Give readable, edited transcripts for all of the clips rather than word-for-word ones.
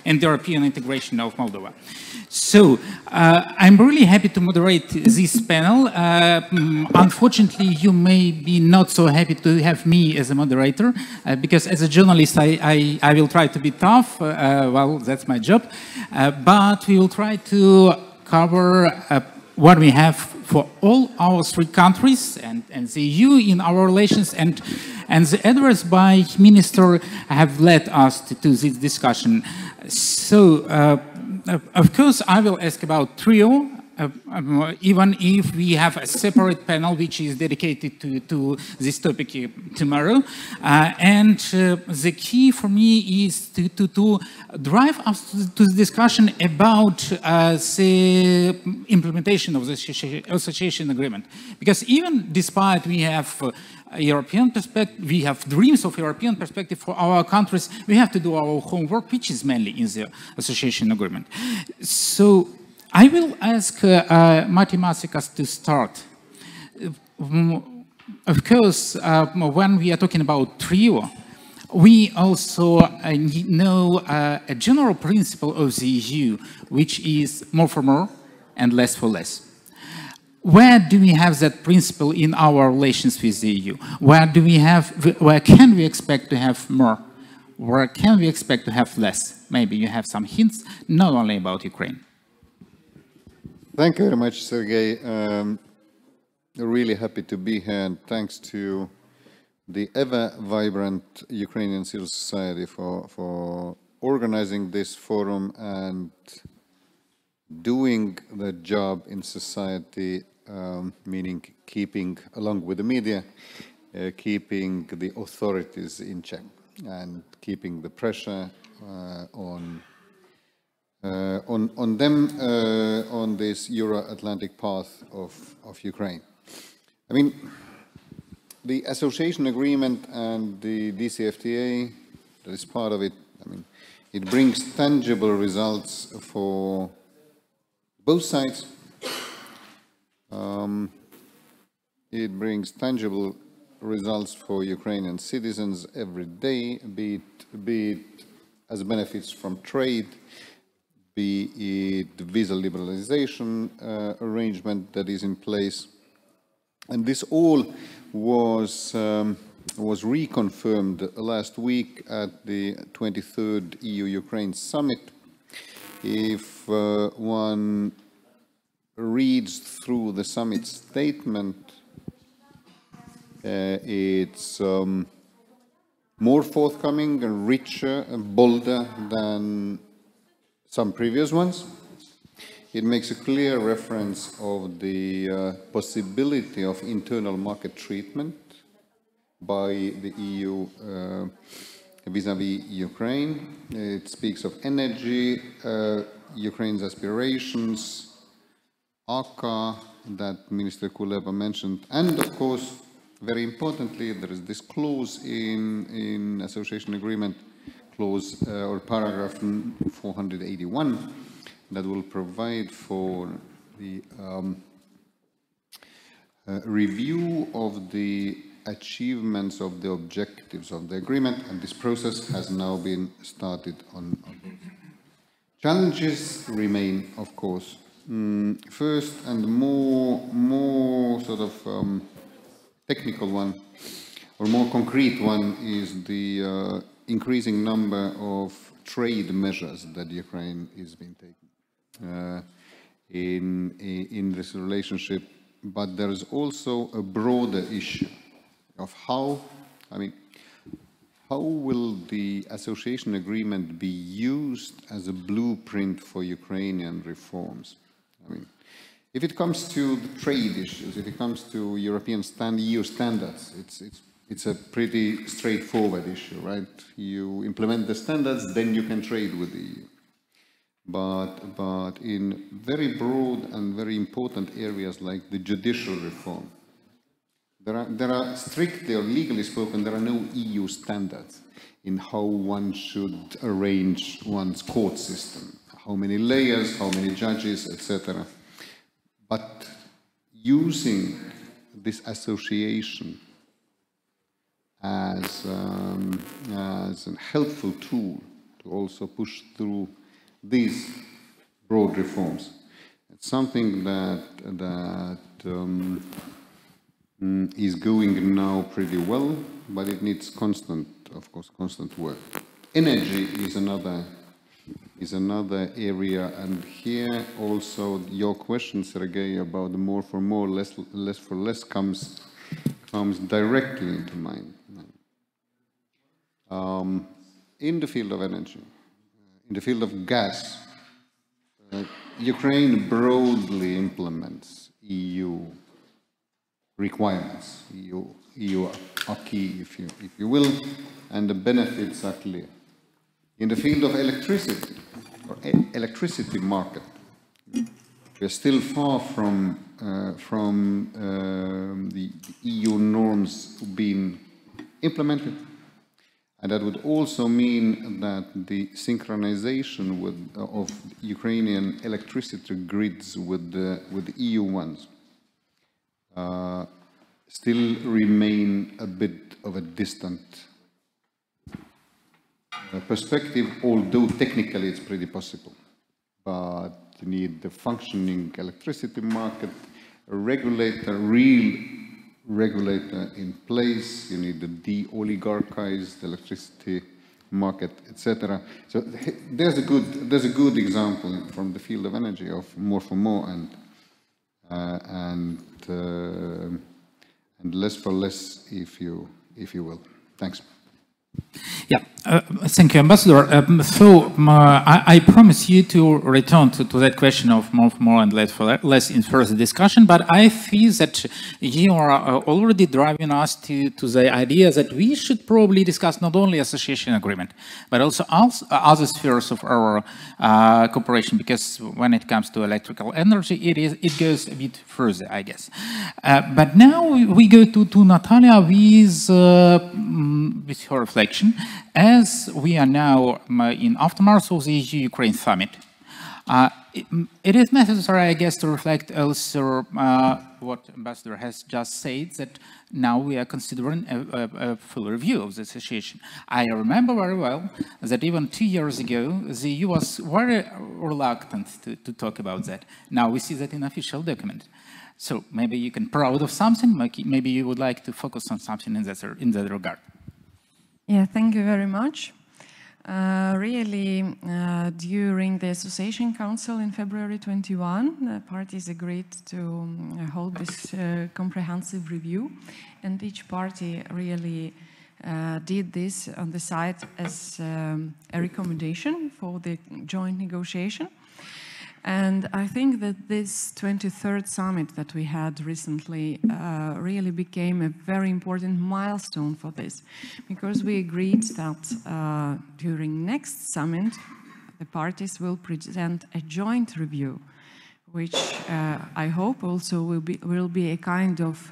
and the European integration of Moldova. So I'm really happy to moderate this panel. Unfortunately, you may be not so happy to have me as a moderator, because as a journalist, I will try to be tough. Well, that's my job. But we will try to cover what we have for all our three countries and the EU in our relations, and the address by Minister have led us to this discussion. So, of course, I will ask about trio, even if we have a separate panel which is dedicated to this topic tomorrow. And the key for me is to drive us to the discussion about the implementation of the association agreement. Because even despite we have European perspective, we have dreams of European perspective for our countries, we have to do our homework, which is mainly in the association agreement. So I will ask Matti Maasikas to start. Of course, when we are talking about trio, we also know a general principle of the EU, which is more for more and less for less. Where do we have that principle in our relations with the EU? Where can we expect to have more? Where can we expect to have less? Maybe you have some hints, not only about Ukraine. Thank you very much, Sergey. Really happy to be here, and thanks to the ever-vibrant Ukrainian civil society for organizing this forum and doing the job in society, meaning keeping, along with the media, keeping the authorities in check and keeping the pressure on them on this Euro-Atlantic path of Ukraine. I mean, the association agreement and the DCFTA, that is part of it, I mean, it brings tangible results for both sides. It brings tangible results for Ukrainian citizens every day, be it as benefits from trade, be it the visa liberalization arrangement that is in place. And this all was reconfirmed last week at the 23rd EU-Ukraine summit. If one reads through the summit statement, it's more forthcoming and richer and bolder than some previous ones. It makes a clear reference of the possibility of internal market treatment by the EU vis-à-vis Ukraine. It speaks of energy, Ukraine's aspirations, AKA that Minister Kuleba mentioned, and of course, very importantly, there is this clause in association agreement, clause or paragraph 481, that will provide for the review of the achievements of the objectives of the agreement, and this process has now been started on. Challenges remain, of course. First and more sort of technical one, or more concrete one, is the increasing number of trade measures that Ukraine is being taken in this relationship. But there is also a broader issue of how, I mean, how will the association agreement be used as a blueprint for Ukrainian reforms? I mean, if it comes to the trade issues, if it comes to European EU standards, it's a pretty straightforward issue, right? You implement the standards, then you can trade with the EU. But in very broad and very important areas like the judicial reform, there are strictly or legally spoken, there are no EU standards in how one should arrange one's court system, how many layers, how many judges, etc. But using this association as a helpful tool to also push through these broad reforms. It's something that is going now pretty well, but it needs constant work. Energy is another area, and here also your question, Sergiy, about the more for more, less for less comes directly into mind. In the field of energy, in the field of gas, Ukraine broadly implements EU requirements, EU acquis, if you will, and the benefits are clear. In the field of electricity, or electricity market, we are still far from the EU norms being implemented. And that would also mean that the synchronization of Ukrainian electricity grids with the EU ones still remain a bit of a distant perspective, although technically it's pretty possible. But you need the functioning electricity market, a regulator, real regulator in place, you need the de-oligarchized electricity market, etc. So there's a good example from the field of energy of more for more and less for less, if you will. Thanks. Yeah, thank you, Ambassador. I promise you to return to that question of more for more and less for less in further discussion, but I feel that you are already driving us to the idea that we should probably discuss not only association agreement, but also other spheres of our cooperation, because when it comes to electrical energy, it goes a bit further, I guess. But now we go to Natalia with her reflection. As we are now in aftermath of the EU-Ukraine summit, it is necessary, I guess, to reflect also what Ambassador has just said, that now we are considering a full review of the situation. I remember very well that even 2 years ago, the EU was very reluctant to talk about that. Now we see that in official document. So maybe you can be proud of something, maybe you would like to focus on something in that regard. Yeah, thank you very much. Really, during the Association Council in February 21, the parties agreed to hold this comprehensive review, and each party really did this on the side as a recommendation for the joint negotiation. And I think that this 23rd summit that we had recently really became a very important milestone for this, because we agreed that during next summit, the parties will present a joint review, which I hope also will be a kind of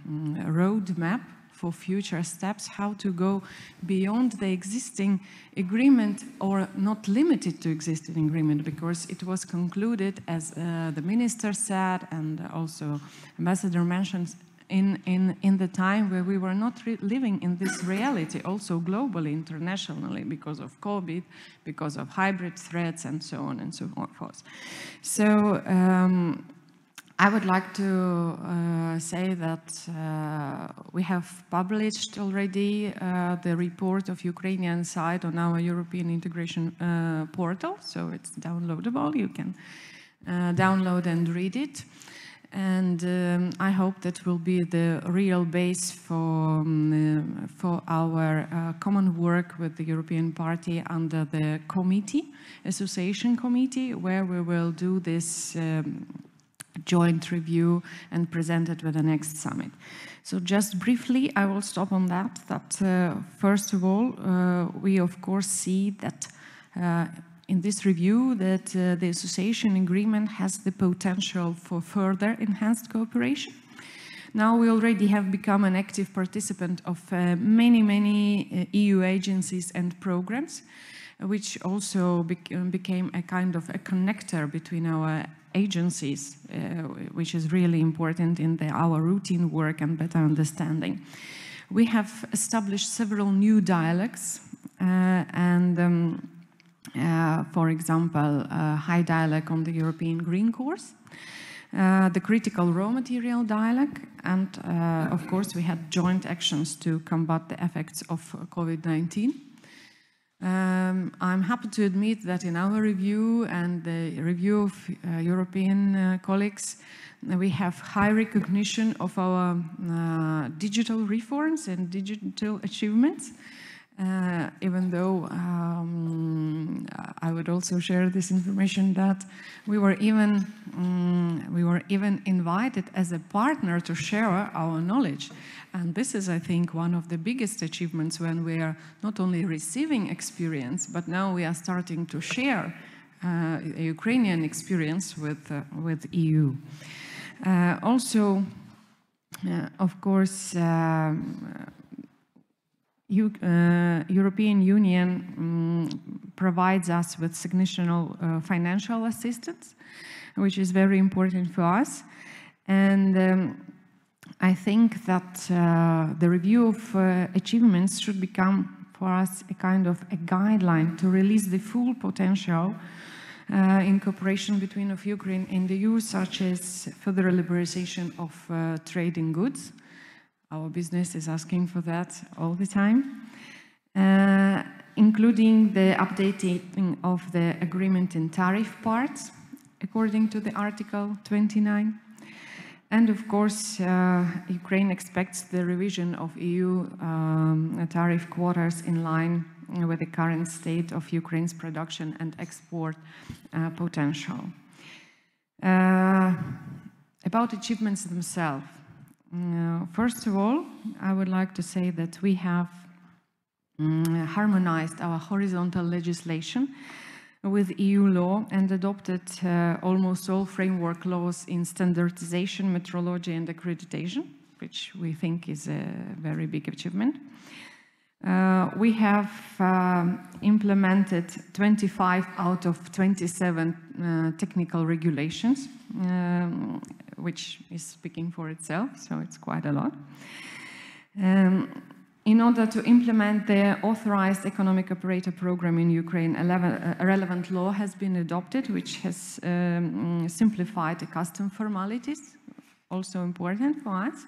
roadmap for future steps, how to go beyond the existing agreement, or not limited to existing agreement, because it was concluded, as the minister said, and also Ambassador mentioned, in the time where we were not living in this reality, also globally, internationally, because of COVID, because of hybrid threats, and so on and so forth. So I would like to say that we have published already the report of Ukrainian side on our European integration portal, so it's downloadable. You can download and read it. And I hope that will be the real base for our common work with the European Party under the committee, association committee, where we will do this joint review and present it with the next summit. So just briefly, I will stop on that first of all, we of course see that in this review that the association agreement has the potential for further enhanced cooperation. Now we already have become an active participant of many EU agencies and programs, which also became a kind of a connector between our agencies, which is really important in our routine work and better understanding. We have established several new dialogues for example, high dialogue on the European Green Course, the critical raw material dialogue, and of course we had joint actions to combat the effects of COVID-19. I'm happy to admit that in our review and the review of European colleagues, we have high recognition of our digital reforms and digital achievements. Even though I would also share this information that we were even invited as a partner to share our knowledge. And this is, I think, one of the biggest achievements when we are not only receiving experience, but now we are starting to share Ukrainian experience with EU. Also, of course, European Union provides us with significant financial assistance, which is very important for us. And I think that the review of achievements should become for us a kind of a guideline to release the full potential in cooperation between Ukraine and the EU, such as further liberalization of trade in goods. Our business is asking for that all the time, including the updating of the agreement in tariff parts, according to the Article 29. And of course, Ukraine expects the revision of EU tariff quotas in line with the current state of Ukraine's production and export potential. About achievements themselves. First of all, I would like to say that we have harmonized our horizontal legislation with EU law and adopted almost all framework laws in standardization, metrology and accreditation, which we think is a very big achievement. We have implemented 25 out of 27 technical regulations, which is speaking for itself, so it's quite a lot. In order to implement the authorized economic operator program in Ukraine, a relevant law has been adopted, which has simplified the custom formalities, also important for us.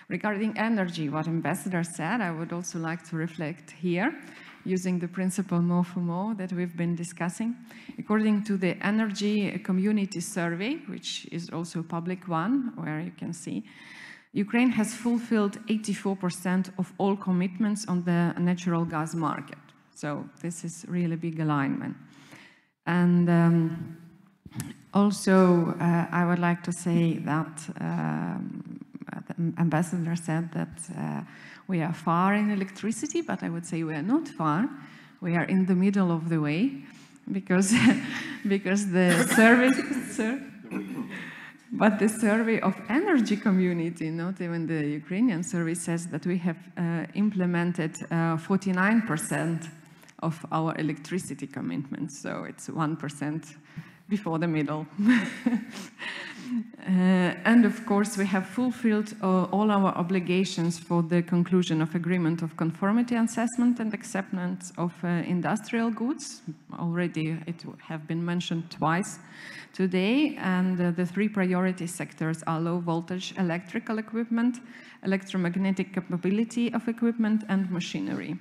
Regarding energy, what Ambassador said, I would also like to reflect here, using the principle more for more that we've been discussing. According to the Energy Community Survey, which is also a public one, where you can see, Ukraine has fulfilled 84% of all commitments on the natural gas market. So this is really big alignment. And also, I would like to say that the Ambassador said that we are far in electricity, but I would say we are not far. We are in the middle of the way, because the but the survey of energy community, not even the Ukrainian survey, says that we have implemented 49% of our electricity commitments. So it's 1% before the middle. And of course, we have fulfilled all our obligations for the conclusion of agreement of conformity assessment and acceptance of industrial goods. Already it have been mentioned twice today, and the three priority sectors are low voltage electrical equipment, electromagnetic capability of equipment, and machinery.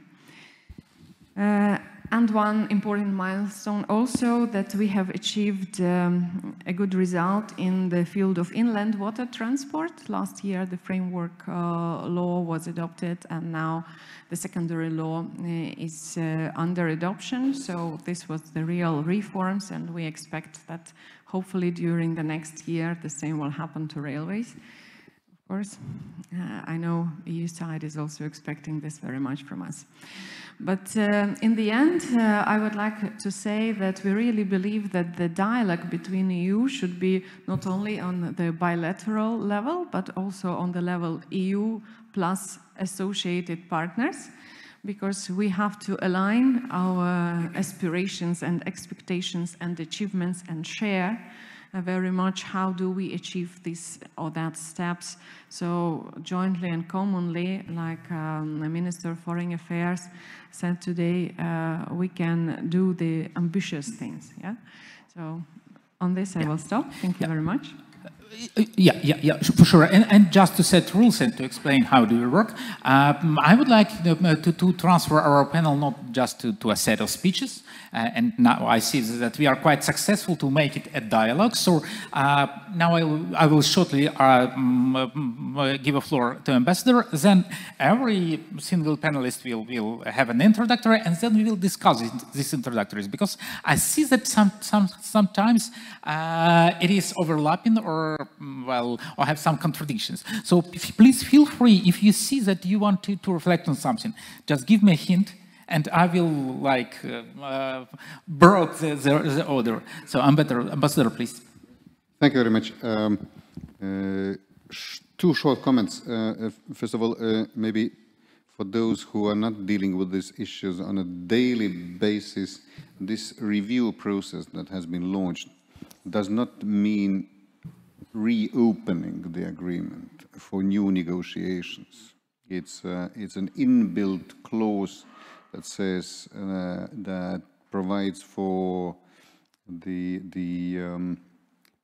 And one important milestone also, that we have achieved a good result in the field of inland water transport. Last year the framework law was adopted, and now the secondary law is under adoption. So this was the real reforms, and we expect that hopefully during the next year the same will happen to railways. Of course, I know EU side is also expecting this very much from us. But in the end, I would like to say that we really believe that the dialogue between EU should be not only on the bilateral level, but also on the level EU plus associated partners, because we have to align our aspirations and expectations and achievements and share very much how do we achieve this or that steps. So jointly and commonly, like the Minister of Foreign Affairs said today, we can do the ambitious things. Yeah. So on this, I will stop. Thank you very much. Yeah, for sure. And just to set rules and to explain how do we work, I would like to transfer our panel not just to a set of speeches, and now I see that we are quite successful to make it a dialogue. So now I will shortly give a floor to Ambassador. Then every single panelist will have an introductory, and then we will discuss these introductories, because I see that sometimes it is overlapping or have some contradictions. So please feel free, if you see that you want to reflect on something, just give me a hint, and I will broke the order. So Ambassador, please. Thank you very much. Two short comments. First of all, maybe for those who are not dealing with these issues on a daily basis, this review process that has been launched does not mean reopening the agreement for new negotiations. It's an inbuilt clause that says that provides for the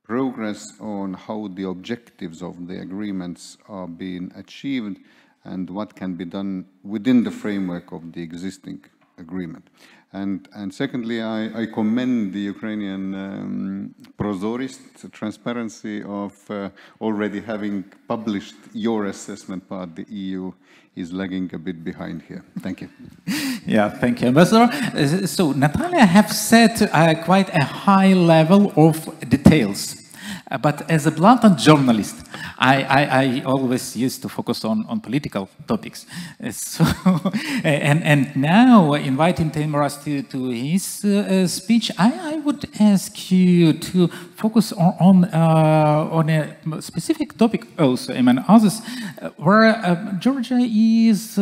progress on how the objectives of the agreements are being achieved and what can be done within the framework of the existing agreement. And secondly, I commend the Ukrainian prozorist transparency of already having published your assessment part. The EU is lagging a bit behind here. Thank you. Yeah, thank you, Ambassador. So Natalia have set quite a high level of details. But as a blunt journalist, I always used to focus on political topics. So, and now, inviting Teimuraz to his speech, I would ask you to focus on a specific topic also, among others, where Georgia is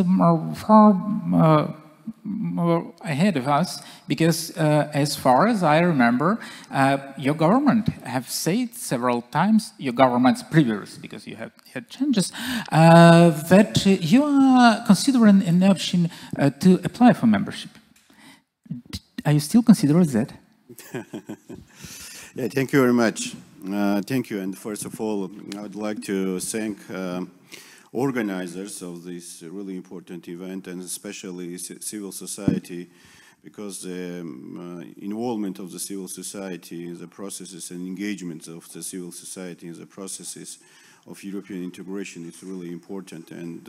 far ahead of us, because as far as I remember, your government have said several times, your government's previous, because you have had changes, that you are considering an option to apply for membership. Are you still considering that? Yeah, thank you very much. Thank you. And first of all, I would like to thank organizers of this really important event, and especially civil society, because the involvement of the civil society in the processes and engagement of the civil society in the processes of European integration is really important. And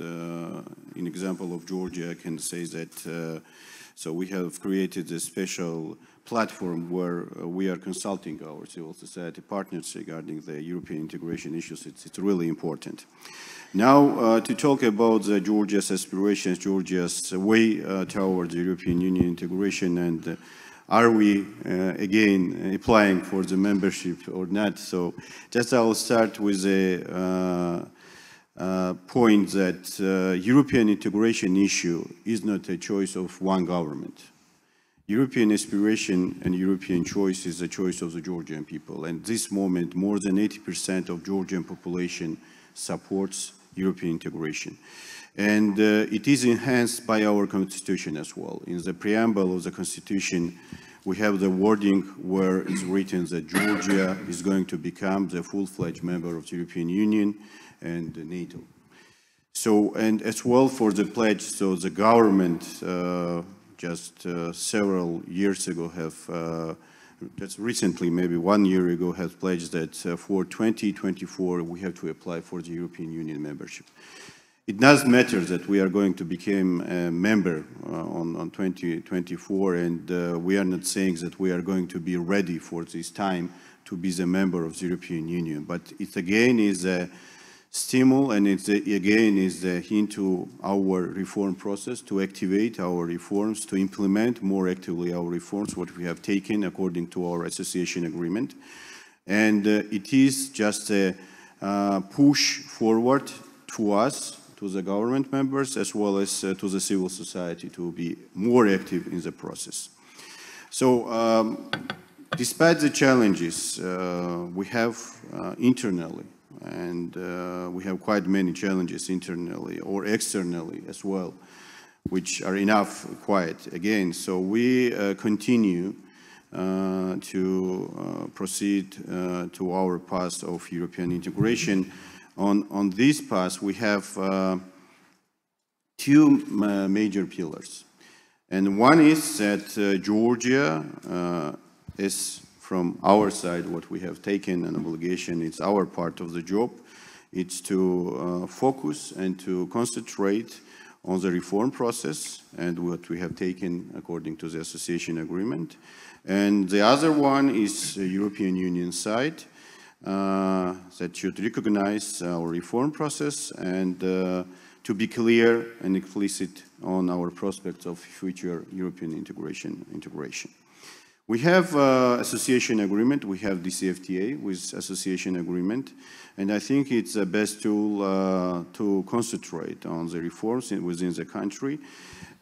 in example of Georgia, I can say that so we have created a special platform where we are consulting our civil society partners regarding the European integration issues. It's really important. Now, to talk about Georgia's aspirations, Georgia's way towards European Union integration, and are we again applying for the membership or not? So, just I will start with a point that European integration issue is not a choice of one government. European aspiration and European choice is the choice of the Georgian people. And at this moment, more than 80% of Georgian population supports European integration. And it is enhanced by our constitution as well. In the preamble of the constitution, we have the wording where it's written that Georgia is going to become the full-fledged member of the European Union and NATO. So, and as well for the pledge, so the government just several years ago have just recently, maybe 1 year ago, has pledged that for 2024 we have to apply for the European Union membership. It does matter that we are going to become a member on 2024, and we are not saying that we are going to be ready for this time to be the member of the European Union. But it again is a stimul, and it again is a hint to our reform process, to activate our reforms, to implement more actively our reforms, what we have taken according to our association agreement. And it is just a push forward to us, to the government members, as well as to the civil society to be more active in the process. So Despite the challenges we have internally, and we have quite many challenges internally or externally as well, which are enough quiet again. So we continue to proceed to our path of European integration. On this path, we have two major pillars. And one is that Georgia is, from our side, what we have taken an obligation, it's our part of the job. It's to focus and to concentrate on the reform process and what we have taken according to the association agreement. And the other one is the European Union side that should recognize our reform process and to be clear and explicit on our prospects of future European integration. We have association agreement, we have DCFTA with association agreement, and I think it's the best tool to concentrate on the reforms within the country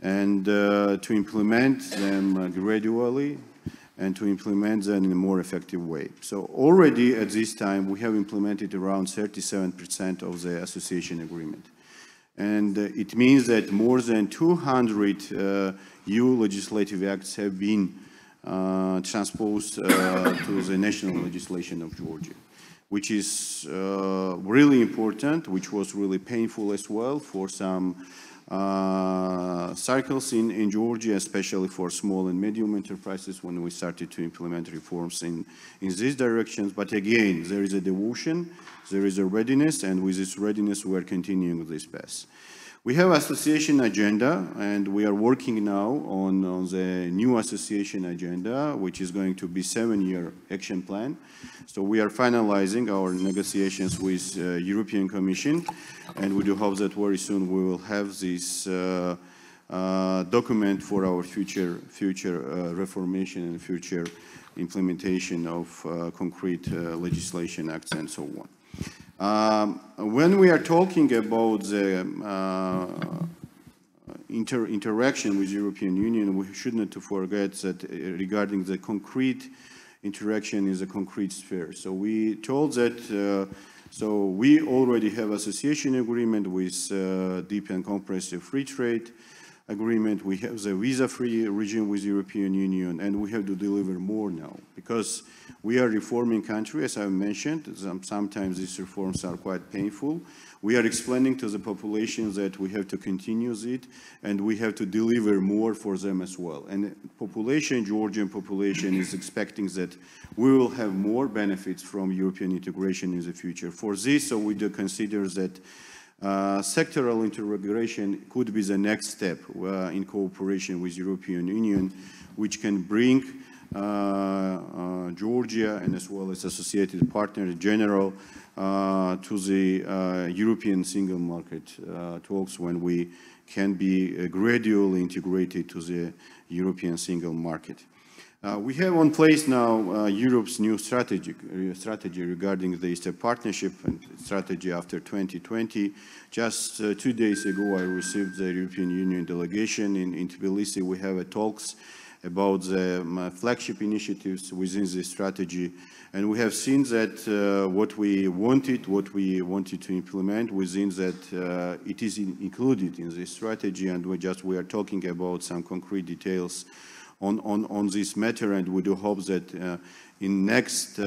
and to implement them gradually and to implement them in a more effective way. So already at this time, we have implemented around 37% of the association agreement. And it means that more than 200 EU legislative acts have been transposed to the national legislation of Georgia, which is really important, which was really painful as well for some cycles in Georgia, especially for small and medium enterprises when we started to implement reforms in these directions. But again, there is a devotion, there is a readiness, and with this readiness we are continuing this path. We have association agenda, and we are working now on the new association agenda, which is going to be 7-year action plan. So we are finalizing our negotiations with European Commission, and we do hope that very soon we will have this document for our future reformation and future implementation of concrete legislation acts and so on. When we are talking about the interaction with the European Union, we should not forget that regarding the concrete interaction is a concrete sphere. So we told that so we already have association agreement with deep and comprehensive free trade agreement. We have the visa-free regime with the European Union, and we have to deliver more now because we are a reforming country, as I mentioned. Sometimes these reforms are quite painful. We are explaining to the population that we have to continue it, and we have to deliver more for them as well. And population, Georgian population, is expecting that we will have more benefits from European integration in the future. For this, so we do consider that sectoral integration could be the next step in cooperation with European Union, which can bring Georgia and as well as associated partners in general to the European single market talks when we can be gradually integrated to the European single market. We have on place now Europe's new strategy regarding the Eastern Partnership and strategy after 2020. Just 2 days ago, I received the European Union delegation in Tbilisi. We have talks about the flagship initiatives within this strategy, and we have seen that what we wanted to implement within that it is included in this strategy, and we are talking about some concrete details on this matter, and we do hope that in next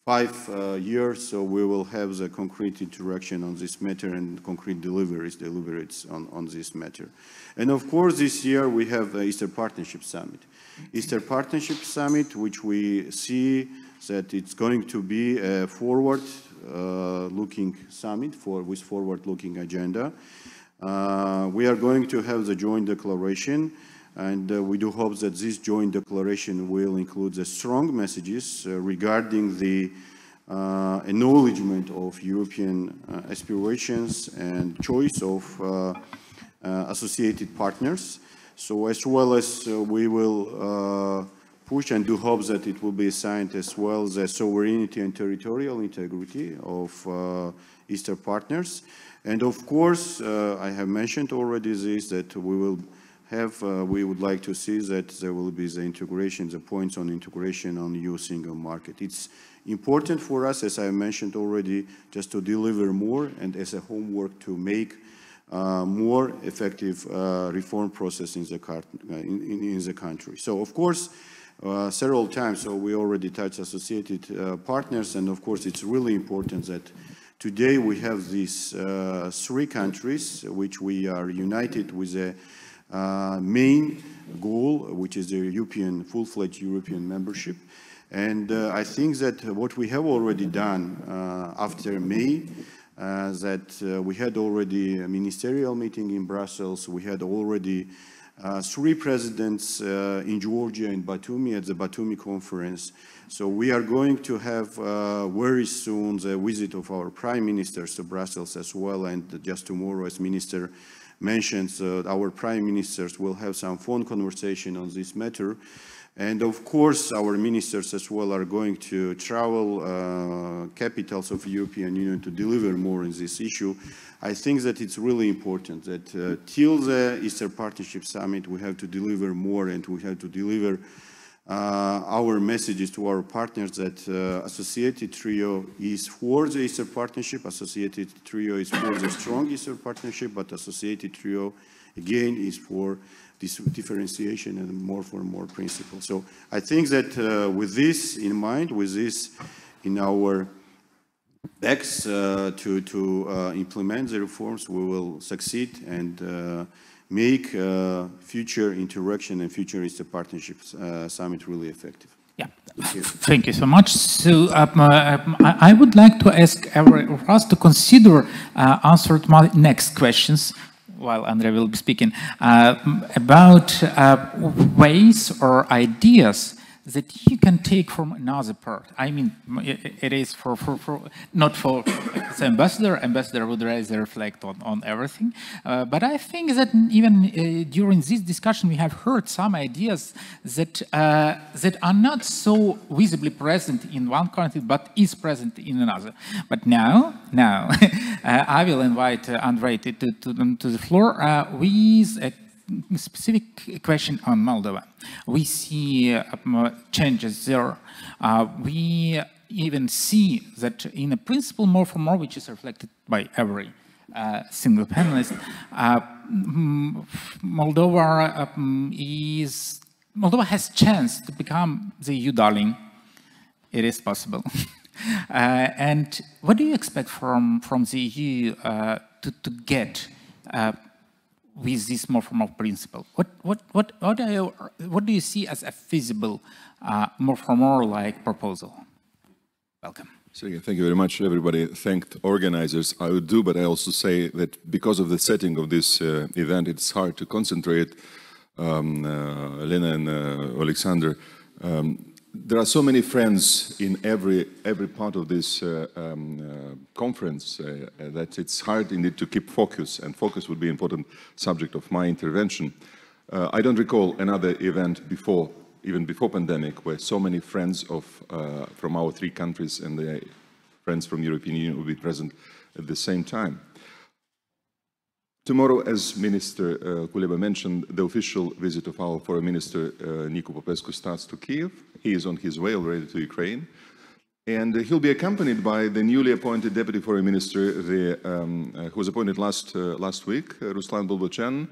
5 years, so we will have the concrete interaction on this matter and concrete deliveries on this matter. And of course, this year we have the Eastern Partnership Summit. Eastern Partnership Summit, which we see that it's going to be a forward-looking summit with forward-looking agenda. We are going to have the joint declaration, and we do hope that this joint declaration will include the strong messages regarding the acknowledgement of European aspirations and choice of associated partners. So as well as we will push and do hope that it will be assigned as well the sovereignty and territorial integrity of Eastern partners. And of course, I have mentioned already this, that we will have, we would like to see that there will be the integration, the points on integration on EU single market. It's important for us, as I mentioned already, just to deliver more and as a homework to make more effective reform process in the country. So, of course, several times, so we already touched associated partners, and of course it's really important that today we have these 3 countries which we are united with a main goal, which is the European, full-fledged European membership. And I think that what we have already done after May, that we had already a ministerial meeting in Brussels, we had already 3 presidents in Georgia and Batumi at the Batumi conference. So we are going to have very soon the visit of our prime ministers to Brussels as well, and just tomorrow, as minister mentioned, our prime ministers will have some phone conversation on this matter. And of course, our ministers as well are going to travel capitals of the European Union to deliver more in this issue. I think that it's really important that till the Eastern Partnership Summit, we have to deliver more, and we have to deliver our messages to our partners that Associated Trio is for the Eastern Partnership, Associated Trio is for the strong Eastern Partnership, but Associated Trio, again, is for this differentiation and more for more principles. So I think that with this in mind, with this in our backs to implement the reforms, we will succeed and make future interaction and future Eastern Partnership Summit really effective. Yeah, thank you so much. So I would like to ask every of us to consider answered my next questions while Andrei will be speaking about ways or ideas that you can take from another part. I mean, it is not for the ambassador. Ambassador would rather reflect on everything. But I think that even during this discussion, we have heard some ideas that that are not so visibly present in one country, but is present in another. But now, I will invite Andrei to the floor with a specific question on Moldova. We see changes there. We even see that in a principle more for more, which is reflected by every single panelist, Moldova has chance to become the EU darling. It is possible. And what do you expect from the EU to get with this more for more principle? What do you see as a feasible more for more like proposal? Welcome. Sergiy, thank you very much. Everybody thanked organizers. I would do, but I also say that because of the setting of this event, it's hard to concentrate. Elena and Alexander, there are so many friends in every part of this conference that it's hard indeed to keep focus, and focus would be an important subject of my intervention. I don't recall another event before, even before pandemic, where so many friends of from our 3 countries and the friends from European Union will be present at the same time. Tomorrow, as Minister Kuleba mentioned, the official visit of our Foreign Minister Nicu Popescu starts to Kiev. He is on his way already to Ukraine. And he'll be accompanied by the newly appointed Deputy Foreign Minister, who was appointed last week, Ruslan Bulbochan,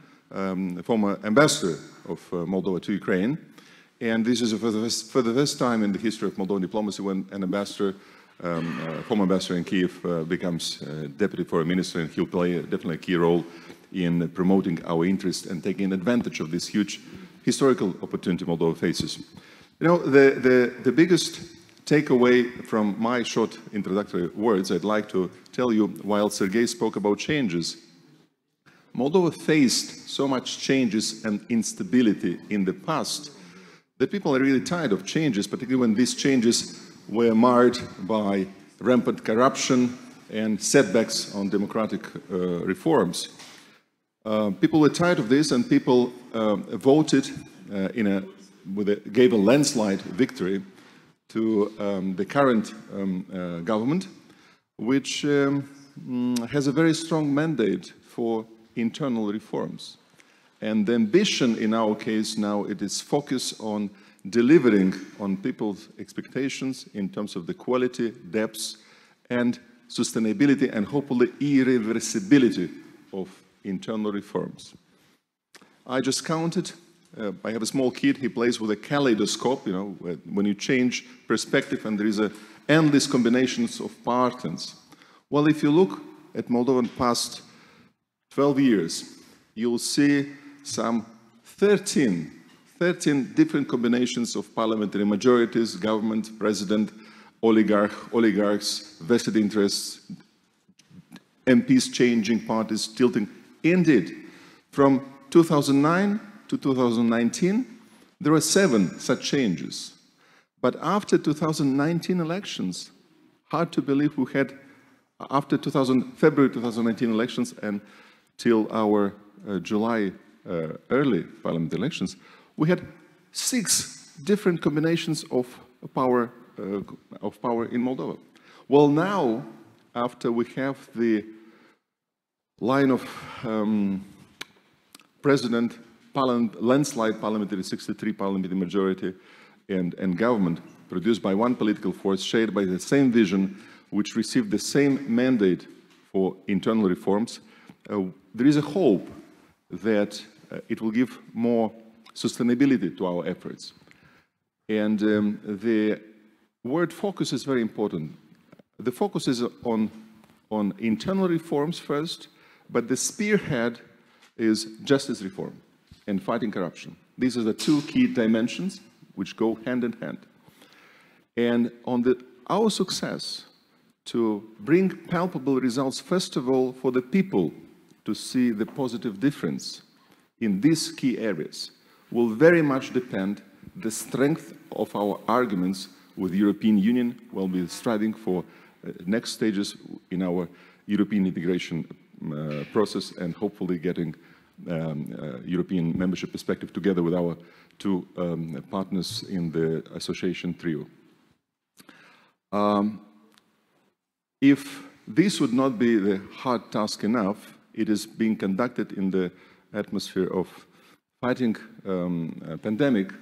former ambassador of Moldova to Ukraine. And this is for the first time in the history of Moldovan diplomacy when an ambassador, former ambassador in Kiev, becomes Deputy Foreign Minister, and he'll play definitely a key role in promoting our interest and taking advantage of this huge historical opportunity Moldova faces. You know, the biggest takeaway from my short introductory words, I'd like to tell you, while Sergiy spoke about changes, Moldova faced so much changes and instability in the past that people are really tired of changes, particularly when these changes were marred by rampant corruption and setbacks on democratic reforms. People were tired of this, and people voted gave a landslide victory to the current government, which has a very strong mandate for internal reforms. And the ambition in our case now, it is focused on delivering on people's expectations in terms of the quality, depth, and sustainability, and hopefully irreversibility of internal reforms. I just counted. I have a small kid, he plays with a kaleidoscope, you know, when you change perspective and there is endless combinations of patterns. Well, if you look at Moldovan past 12 years, you'll see some 13 different combinations of parliamentary majorities, government, president, oligarchs, vested interests, MPs changing, parties tilting. Indeed, from 2009 to 2019, there were 7 such changes. But after 2019 elections, hard to believe we had, after February 2019 elections and till our July early parliament elections, we had 6 different combinations of power in Moldova. Well, now, after we have the line of president, landslide parliamentary, 63 parliamentary majority, and government produced by one political force, shared by the same vision, which received the same mandate for internal reforms, there is a hope that it will give more sustainability to our efforts. And the word focus is very important. The focus is on internal reforms first, but the spearhead is justice reform and fighting corruption. These are the 2 key dimensions which go hand in hand. And on our success to bring palpable results, first of all, for the people to see the positive difference in these key areas, will very much depend the strength of our arguments with the European Union while we're striving for next stages in our European integration process and hopefully getting European membership perspective together with our 2 partners in the association trio. If this would not be the hard task enough, it is being conducted in the atmosphere of fighting a pandemic,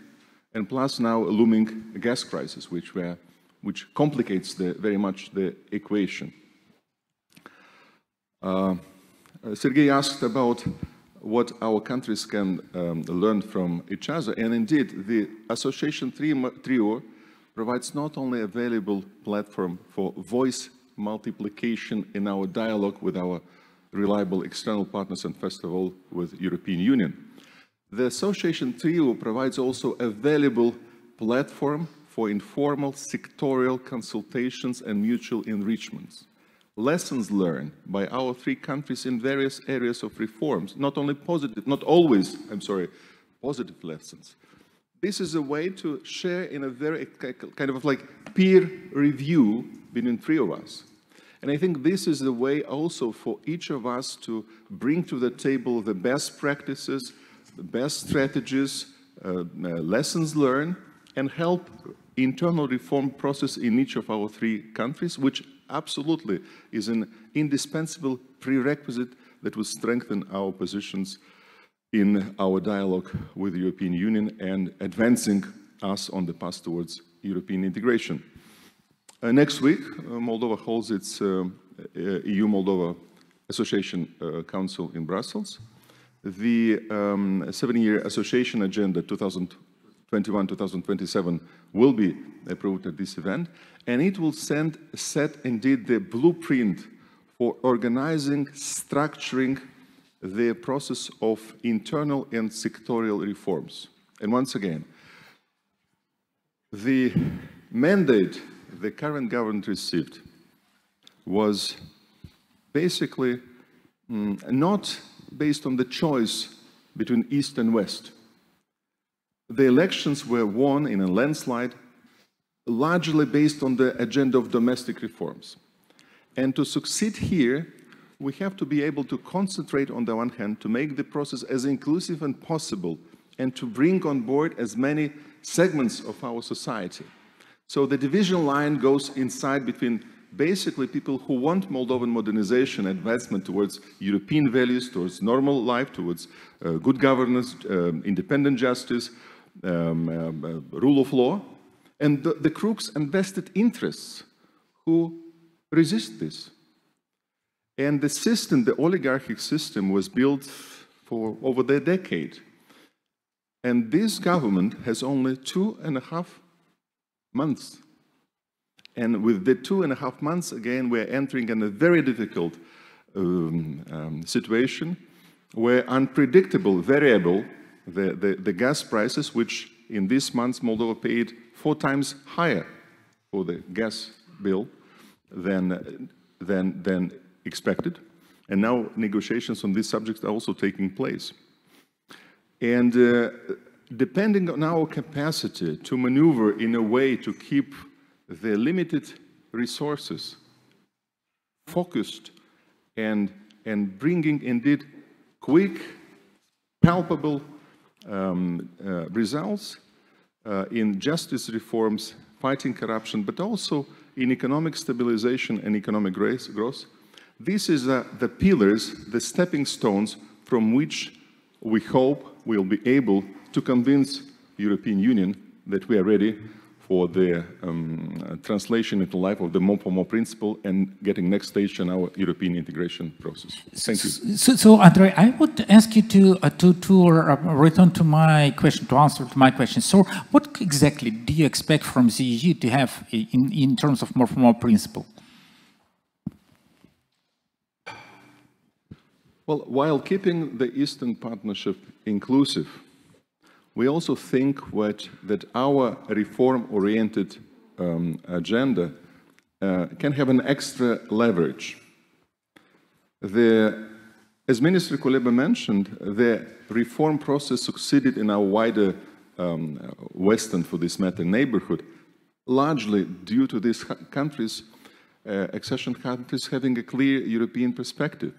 and plus now a looming gas crisis, which complicates very much the equation. Sergiy asked about what our countries can learn from each other, and indeed the association trio provides not only a valuable platform for voice multiplication in our dialogue with our reliable external partners and first of all with the European Union. The association trio provides also a valuable platform for informal sectorial consultations and mutual enrichments. Lessons learned by our 3 countries in various areas of reforms, not always, positive lessons. This is a way to share in a very kind of like peer review between 3 of us. And I think this is the way also for each of us to bring to the table the best practices, the best strategies, lessons learned, and help internal reform process in each of our 3 countries, which absolutely is an indispensable prerequisite that will strengthen our positions in our dialogue with the European Union and advancing us on the path towards European integration. Next week, Moldova holds its EU-Moldova Association Council in Brussels. The 7-year association agenda 2021-2027 will be approved at this event, and it will set indeed the blueprint for organizing, structuring the process of internal and sectorial reforms. And once again, the mandate the current government received was basically not based on the choice between East and West. The elections were won in a landslide, largely based on the agenda of domestic reforms. And to succeed here, we have to be able to concentrate on the one hand to make the process as inclusive as possible and to bring on board as many segments of our society. So the division line goes inside between basically people who want Moldovan modernization, advancement towards European values, towards normal life, towards good governance, independent justice, rule of law, and the crooks and vested interests who resist this. And the system, the oligarchic system, was built for over a decade. And this government has only 2.5 months. And with the 2.5 months, again, we're entering in a very difficult situation where unpredictable, variable, the gas prices, which in these months Moldova paid 4 times higher for the gas bill than expected. And now negotiations on these subjects are also taking place. And depending on our capacity to maneuver in a way to keep the limited resources focused and bringing indeed quick, palpable results in justice reforms, fighting corruption, but also in economic stabilization and economic growth. This is the pillars, the stepping stones from which we hope we'll be able to convince the European Union that we are ready for the translation into life of the more for more principle and getting next stage in our European integration process. Thank you. So Andrei, I would ask you to return to my question, to answer to my question. So what exactly do you expect from the EU to have in terms of more for more principle? Well, while keeping the Eastern Partnership inclusive, we also think that our reform-oriented agenda can have an extra leverage. As Minister Kuleba mentioned, the reform process succeeded in our wider Western, for this matter, neighborhood, largely due to these countries, accession countries, having a clear European perspective.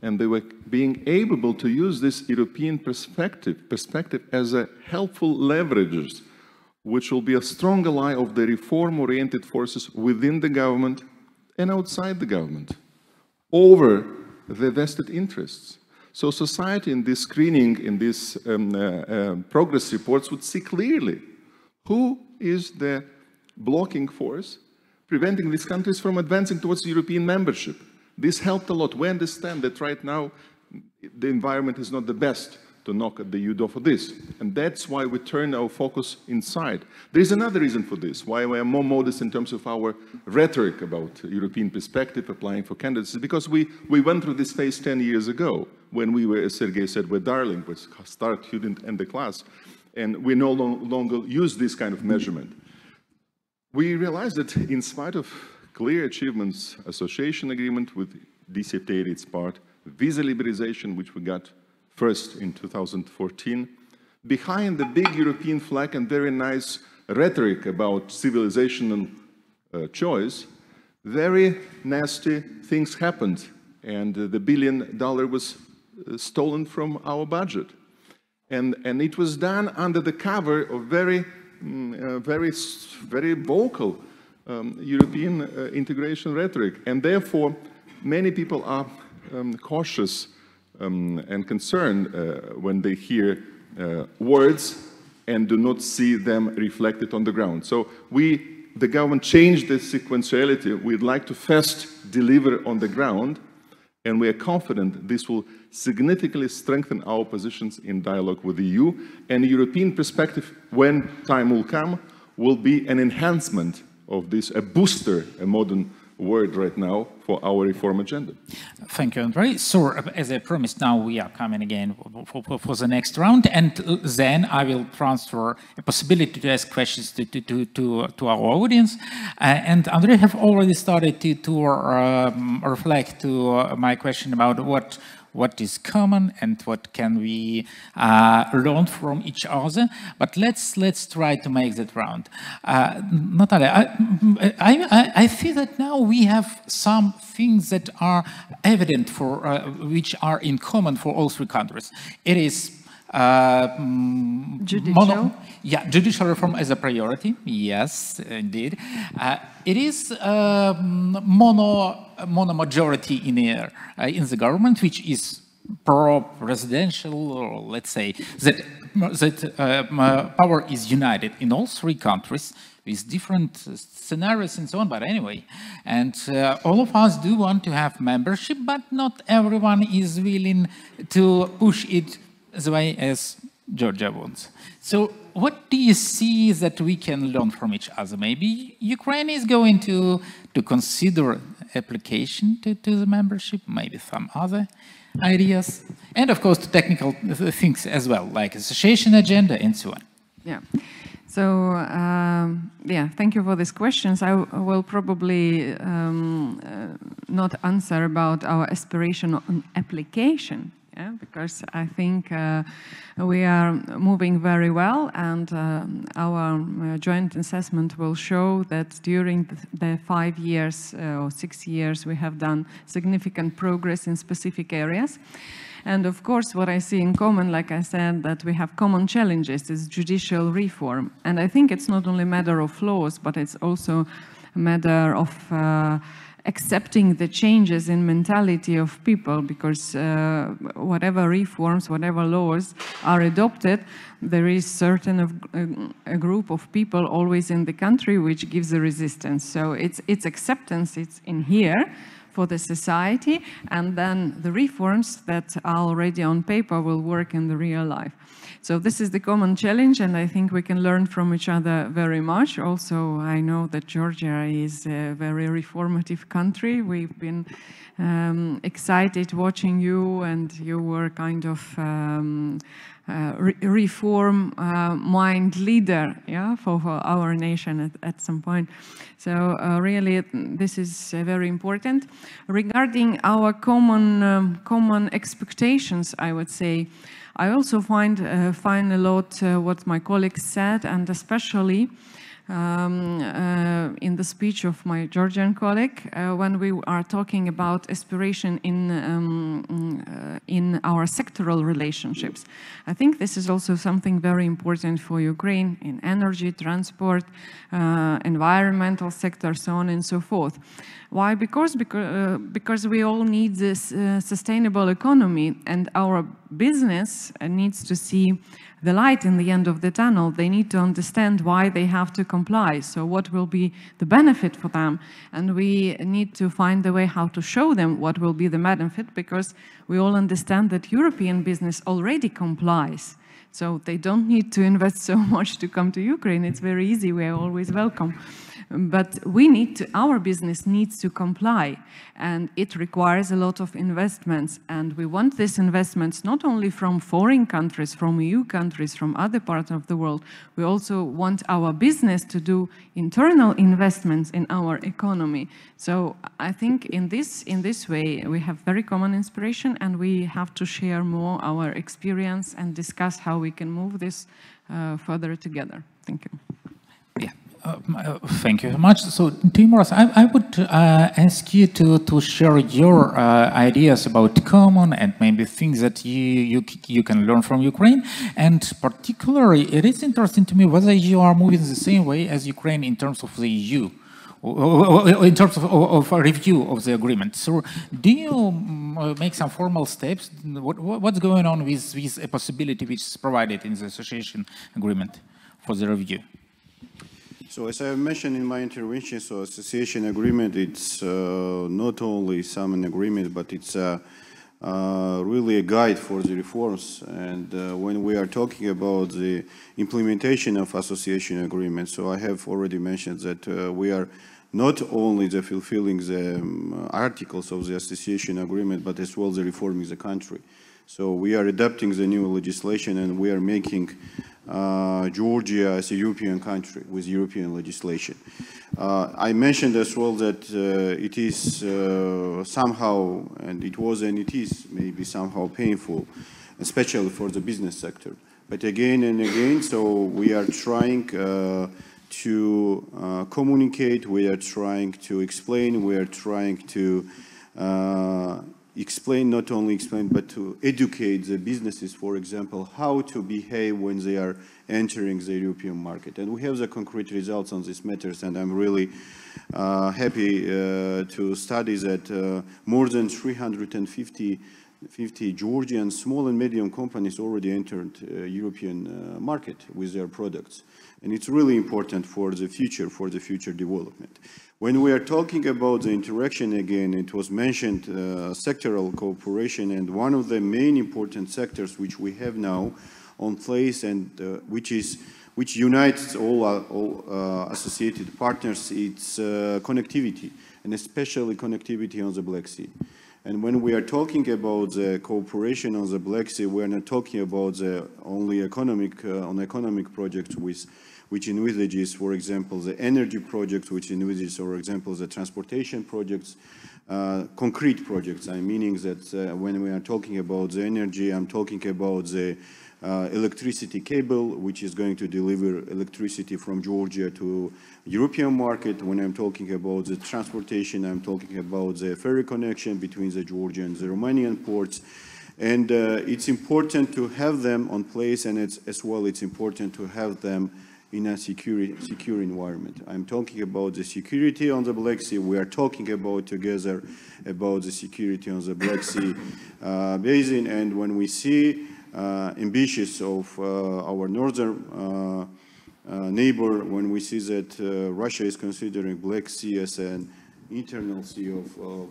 And they were being able to use this European perspective as a helpful leverage, which will be a strong ally of the reform-oriented forces within the government and outside the government, over the vested interests. So society in this screening, in these progress reports, would see clearly who is the blocking force preventing these countries from advancing towards European membership. This helped a lot. We understand that right now the environment is not the best to knock at the EU door for this. And that's why we turn our focus inside. There is another reason for this, why we are more modest in terms of our rhetoric about European perspective, applying for candidates, is because we went through this phase 10 years ago, when we were, as Sergiy said, we're darling, we're star student in the class, and we no longer use this kind of measurement. We realized that in spite of clear achievements, association agreement with DCFTA, its part, visa liberalization, which we got first in 2014, behind the big European flag and very nice rhetoric about civilizational choice, very nasty things happened, and the $1 billion was stolen from our budget. And it was done under the cover of very vocal European integration rhetoric, and therefore many people are cautious and concerned when they hear words and do not see them reflected on the ground. So the government changed the sequentiality. We'd like to first deliver on the ground, and we are confident this will significantly strengthen our positions in dialogue with the EU, and a European perspective, when time will come, will be an enhancement of this, a booster, a modern word right now, for our reform agenda. Thank you, Andrei. So, as I promised, now we are coming again for the next round, and then I will transfer a possibility to ask questions to our audience. And Andrei have already started to reflect to my question about what is common and what can we learn from each other. But let's try to make that round. Natalia, I feel that now we have some things that are evident for which are in common for all three countries. It is Judicial? Judicial reform as a priority, yes, indeed. It is mono majority in the government, which is pro-presidential, or let's say that power is united in all three countries with different scenarios and so on, but anyway. And all of us do want to have membership, but not everyone is willing to push it the way as Georgia wants. So what do you see that we can learn from each other? Maybe Ukraine is going to consider application to the membership, maybe some other ideas, and of course the technical things as well, like association agenda and so on. Yeah. So, yeah, thank you for these questions. I will probably not answer about our aspiration on application, yeah, because I think we are moving very well, and our joint assessment will show that during the 5 years or 6 years we have done significant progress in specific areas. And of course, what I see in common, like I said, that we have common challenges is judicial reform. And I think it's not only a matter of laws, but it's also a matter of accepting the changes in mentality of people, because whatever reforms, whatever laws are adopted, there is a group of people always in the country which gives a resistance. So it's acceptance, it's in here for the society, and then the reforms that are already on paper will work in the real life. So this is the common challenge, and I think we can learn from each other very much. Also, I know that Georgia is a very reformative country. We've been excited watching you, and you were kind of reform mind leader, yeah, for our nation at some point. So really, this is very important. Regarding our common expectations, I would say, I also find a lot what my colleagues said, and especially in the speech of my Georgian colleague, when we are talking about aspiration in our sectoral relationships. I think this is also something very important for Ukraine in energy, transport, environmental sector, so on and so forth. Why? Because we all need this sustainable economy, and our business needs to see the light in the end of the tunnel. They need to understand why they have to comply, so what will be the benefit for them, and we need to find a way how to show them what will be the benefit, because we all understand that European business already complies, so they don't need to invest so much to come to Ukraine. It's very easy, we are always welcome. But our business needs to comply, and it requires a lot of investments, and we want these investments not only from foreign countries, from EU countries, from other parts of the world. We also want our business to do internal investments in our economy. So I think in this way we have very common inspiration, and we have to share more our experience and discuss how we can move this further together. Thank you. Yeah. Thank you very much. So, Teimuraz, I would ask you to share your ideas about common and maybe things that you can learn from Ukraine. And particularly, it is interesting to me whether you are moving the same way as Ukraine in terms of the EU, in terms of a review of the agreement. So, do you make some formal steps? What's going on with a possibility which is provided in the association agreement for the review? So as I mentioned in my intervention, so association agreement, it's not only some agreement, but it's really a guide for the reforms. And when we are talking about the implementation of association agreement, so I have already mentioned that we are not only fulfilling the articles of the association agreement, but as well the reforming the country. So we are adapting the new legislation, and we are making Georgia as a European country with European legislation. I mentioned as well that it is somehow, and it was and it is maybe somehow painful, especially for the business sector. But again and again, so we are trying to communicate, we are trying to explain, we are trying to explain, not only explain, but to educate the businesses, for example, how to behave when they are entering the European market. And we have the concrete results on these matters, and I'm really happy to study that more than 350 Georgian small and medium companies already entered European market with their products. And it's really important for the future development. When we are talking about the interaction again, it was mentioned sectoral cooperation, and one of the main important sectors which we have now on place and which unites all associated partners, it's connectivity, and especially connectivity on the Black Sea. And when we are talking about the cooperation on the Black Sea, we are not talking about the only economic projects which envisages, for example, the energy projects, which envisages, for example, the transportation projects, concrete projects. I'm meaning that when we are talking about the energy, I'm talking about the electricity cable, which is going to deliver electricity from Georgia to European market. When I'm talking about the transportation, I'm talking about the ferry connection between the Georgian and the Romanian ports. And it's important to have them on place, and it's important to have them in a secure environment. I'm talking about the security on the Black Sea. We are talking about together about the security on the Black Sea basin, and when we see ambitious of our northern neighbor, when we see that Russia is considering Black Sea as an internal sea for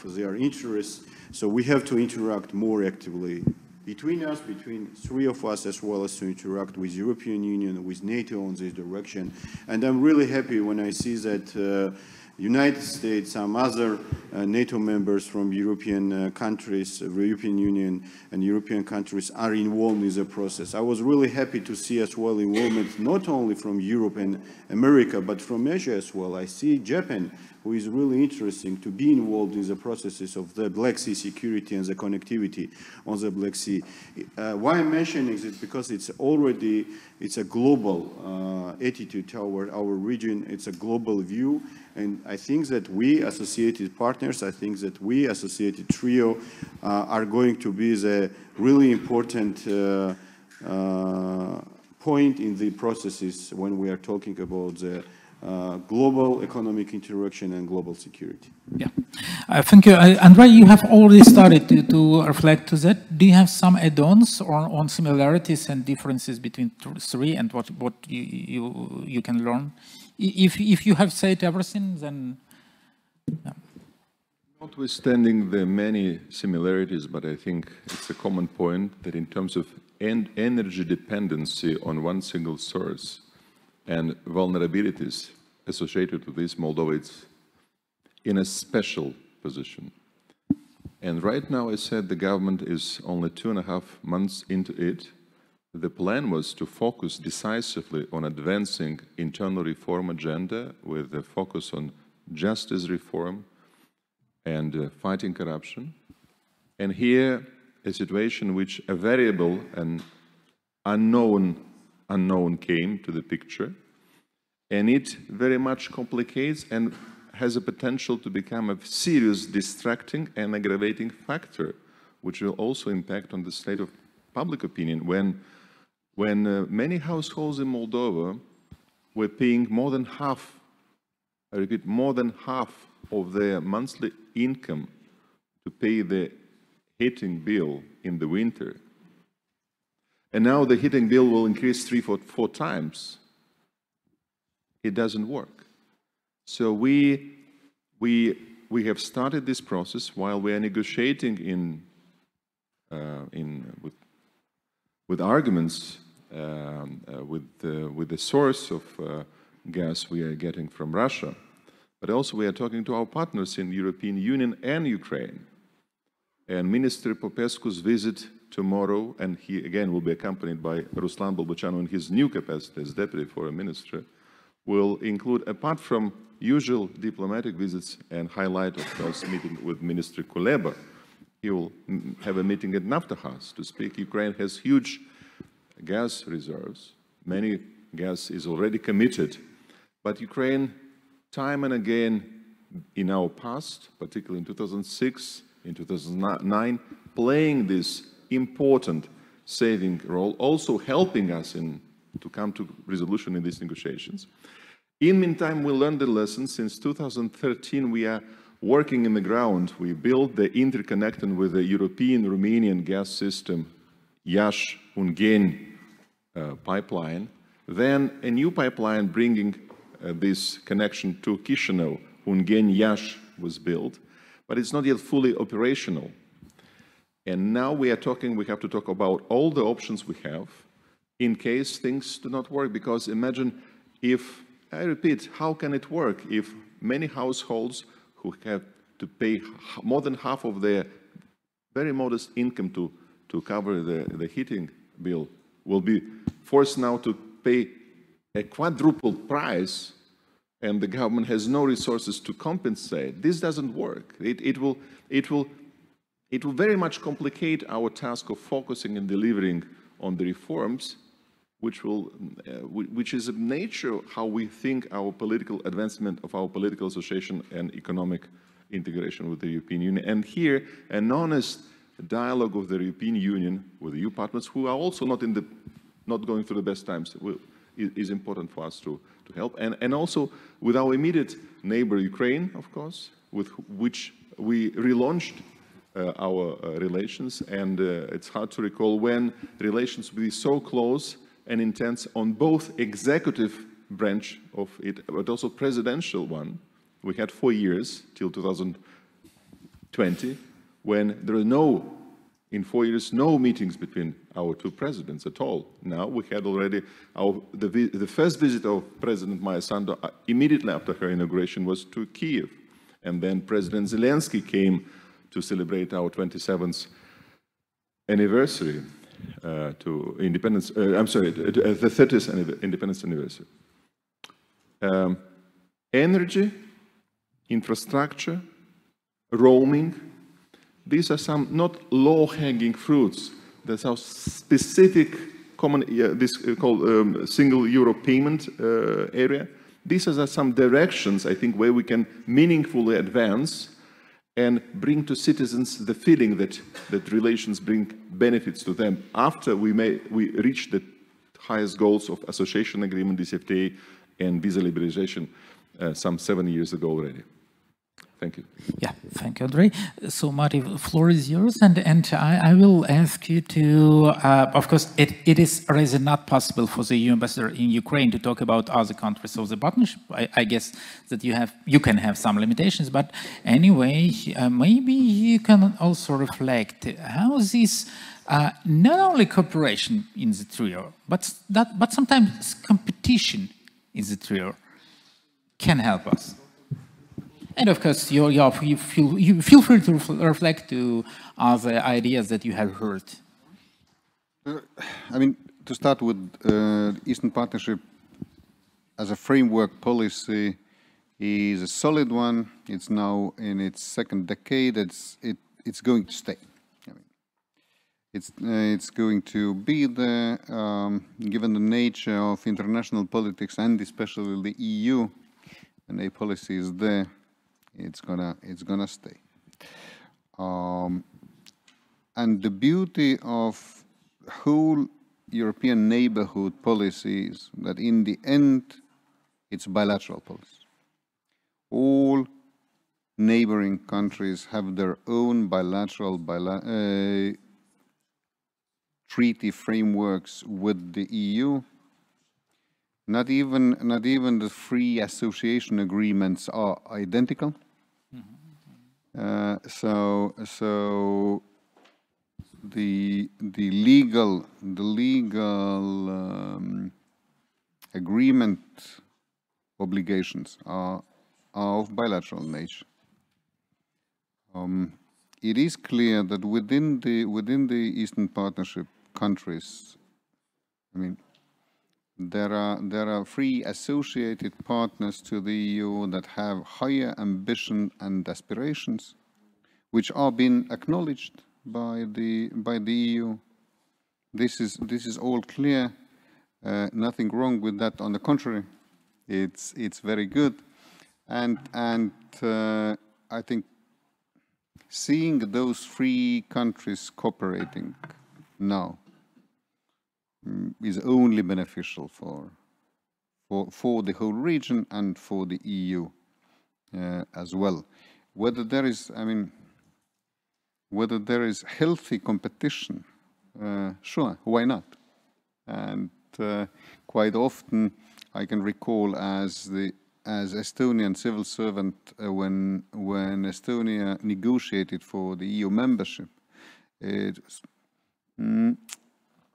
their interests, so we have to interact more actively between us, between three of us, as well as to interact with European Union, with NATO on this direction. And I'm really happy when I see that United States, some other NATO members from European countries, European Union and European countries are involved in the process. I was really happy to see as well involvement not only from Europe and America, but from Asia as well. I see Japan, who is really interesting to be involved in the processes of the Black Sea security and the connectivity on the Black Sea. Why I'm mentioning it? Because it's a global attitude toward our region. It's a global view. And I think that we associated partners, I think that we associated trio are going to be the really important point in the processes when we are talking about the global economic interaction and global security. Yeah, thank you. Andrei, you have already started to reflect to that. Do you have some add-ons on similarities and differences between three and what you can learn? If you have said everything, then... Yeah. Notwithstanding the many similarities, but I think it's a common point that in terms of energy dependency on one single source and vulnerabilities associated with this, Moldova is in a special position. And right now, I said the government is only 2.5 months into it. The plan was to focus decisively on advancing internal reform agenda with a focus on justice reform and fighting corruption. And here, a situation which a variable and unknown came to the picture, and it very much complicates and has a potential to become a serious distracting and aggravating factor, which will also impact on the state of public opinion when many households in Moldova were paying more than half, I repeat, more than half of their monthly income to pay the heating bill in the winter. And now the heating bill will increase 3 or 4 times. It doesn't work. So we have started this process while we are negotiating with arguments with the source of gas we are getting from Russia, but also we are talking to our partners in the European Union and Ukraine. And Minister Popescu's visit tomorrow, and he again will be accompanied by Ruslan Bolbochanu in his new capacity as Deputy Foreign Minister, will include, apart from usual diplomatic visits and highlight, of course, meeting with Minister Kuleba, he will have a meeting at Nafta House to speak. Ukraine has huge gas reserves. Many gas is already committed. But Ukraine, time and again in our past, particularly in 2006, in 2009, playing this important saving role, also helping us to come to resolution in these negotiations. In the meantime, we learned the lesson. Since 2013, we are working in the ground. We built the interconnecting with the European-Romanian gas system, Iași-Ungheni pipeline. Then a new pipeline bringing this connection to Chișinău, Ungheni-Iași, was built, but it's not yet fully operational. And now we have to talk about all the options we have in case things do not work. Because imagine if, I repeat, how can it work if many households who have to pay more than half of their very modest income to cover the heating bill will be forced now to pay a quadrupled price, and the government has no resources to compensate? This doesn't work. It will very much complicate our task of focusing and delivering on the reforms, which is the nature of how we think our political advancement of our political association and economic integration with the European Union. And here, an honest dialogue with the European Union, with the EU partners who are also not going through the best times, is important for us to help. And also with our immediate neighbor, Ukraine, of course, with which we relaunched our relations. And it's hard to recall when relations will be so close and intense on both executive branch of it, but also presidential one. We had 4 years till 2020, when there are in 4 years, no meetings between our two presidents at all. Now we had already the first visit of President Maia Sandu immediately after her inauguration was to Kiev, and then President Zelensky came to celebrate our 27th anniversary to independence. The 30th independence anniversary. Energy, infrastructure, roaming. These are some not low-hanging fruits. There's our specific common, this called single euro payment area. These are some directions, I think, where we can meaningfully advance and bring to citizens the feeling that relations bring benefits to them after we reach the highest goals of association agreement, DCFTA, and visa liberalization some 7 years ago already. Thank you. Yeah, thank you, Andrei. So, Matti, the floor is yours, and I will ask you to, of course, it is really not possible for the EU ambassador in Ukraine to talk about other countries of the partnership. I guess that you can have some limitations, but anyway, maybe you can also reflect how this not only cooperation in the trio, but sometimes competition in the trio can help us. And of course, you feel free to reflect to other ideas that you have heard. I mean, to start with, Eastern Partnership as a framework policy is a solid one. It's now in its second decade. It's going to stay. I mean, it's going to be there, given the nature of international politics and especially the EU, and a policy is there. It's gonna stay. And the beauty of whole European neighborhood policy is that in the end, it's bilateral policy. All neighboring countries have their own bilateral treaty frameworks with the EU. Not even the free association agreements are identical. So the legal agreement obligations are of bilateral nature. It is clear that within the Eastern Partnership countries, I mean, there are free associated partners to the EU that have higher ambition and aspirations, which are being acknowledged by the EU. This is all clear. Nothing wrong with that. On the contrary, it's very good, and I think seeing those three countries cooperating now is only beneficial for the whole region and for the EU as well. Whether there is, whether there is healthy competition, sure, why not? And quite often I can recall as Estonian civil servant when Estonia negotiated for the EU membership,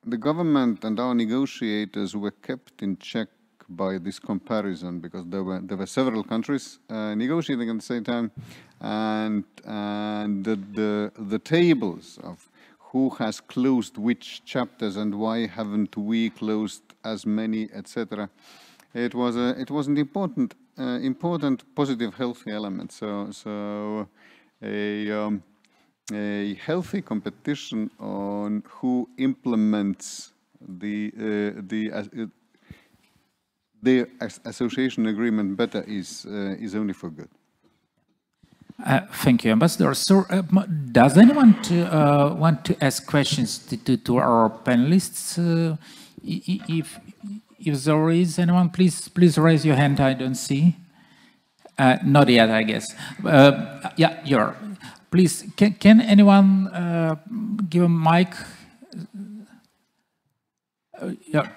the government and our negotiators were kept in check by this comparison, because there were several countries negotiating at the same time, and the tables of who has closed which chapters and why haven't we closed as many, etc. It was an important positive, healthy element. So a healthy competition on who implements the association agreement better is only for good. Thank you, Ambassador. So, does anyone want to ask questions to our panelists? If there is anyone, please raise your hand. I don't see. Not yet, I guess. Yeah, you're. Please, can anyone give a mic? Yeah.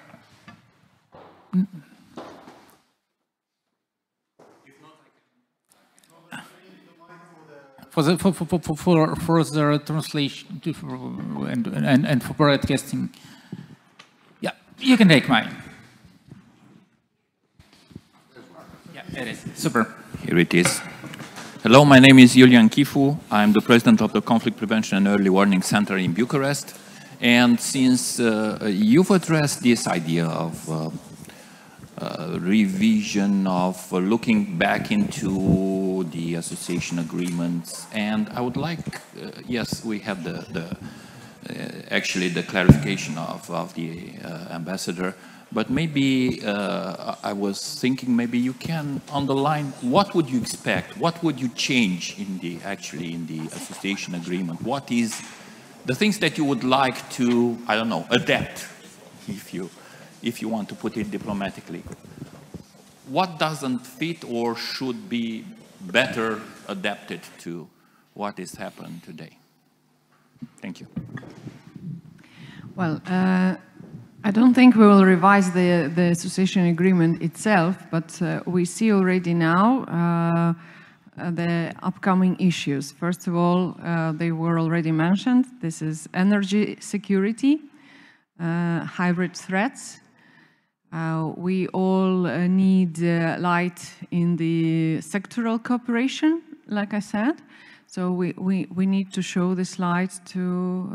For the translation and for broadcasting, yeah, you can take mine. Yeah, it is super. Here it is. Hello, my name is Iulian Chifu. I'm the president of the Conflict Prevention and Early Warning Center in Bucharest. And since you've addressed this idea of revision, of looking back into the association agreements, and I would like, yes, we have actually the clarification of the ambassador, but maybe I was thinking maybe you can underline what would you expect, what would you change in the association agreement, what is the things that you would like to, I don't know, adapt, if you want to put it diplomatically. What doesn't fit or should be better adapted to what is happening today? Thank you. Well, I don't think we will revise the association agreement itself, but we see already now the upcoming issues. First of all, they were already mentioned. This is energy security, hybrid threats. We all need light in the sectoral cooperation, like I said. So we need to show this light to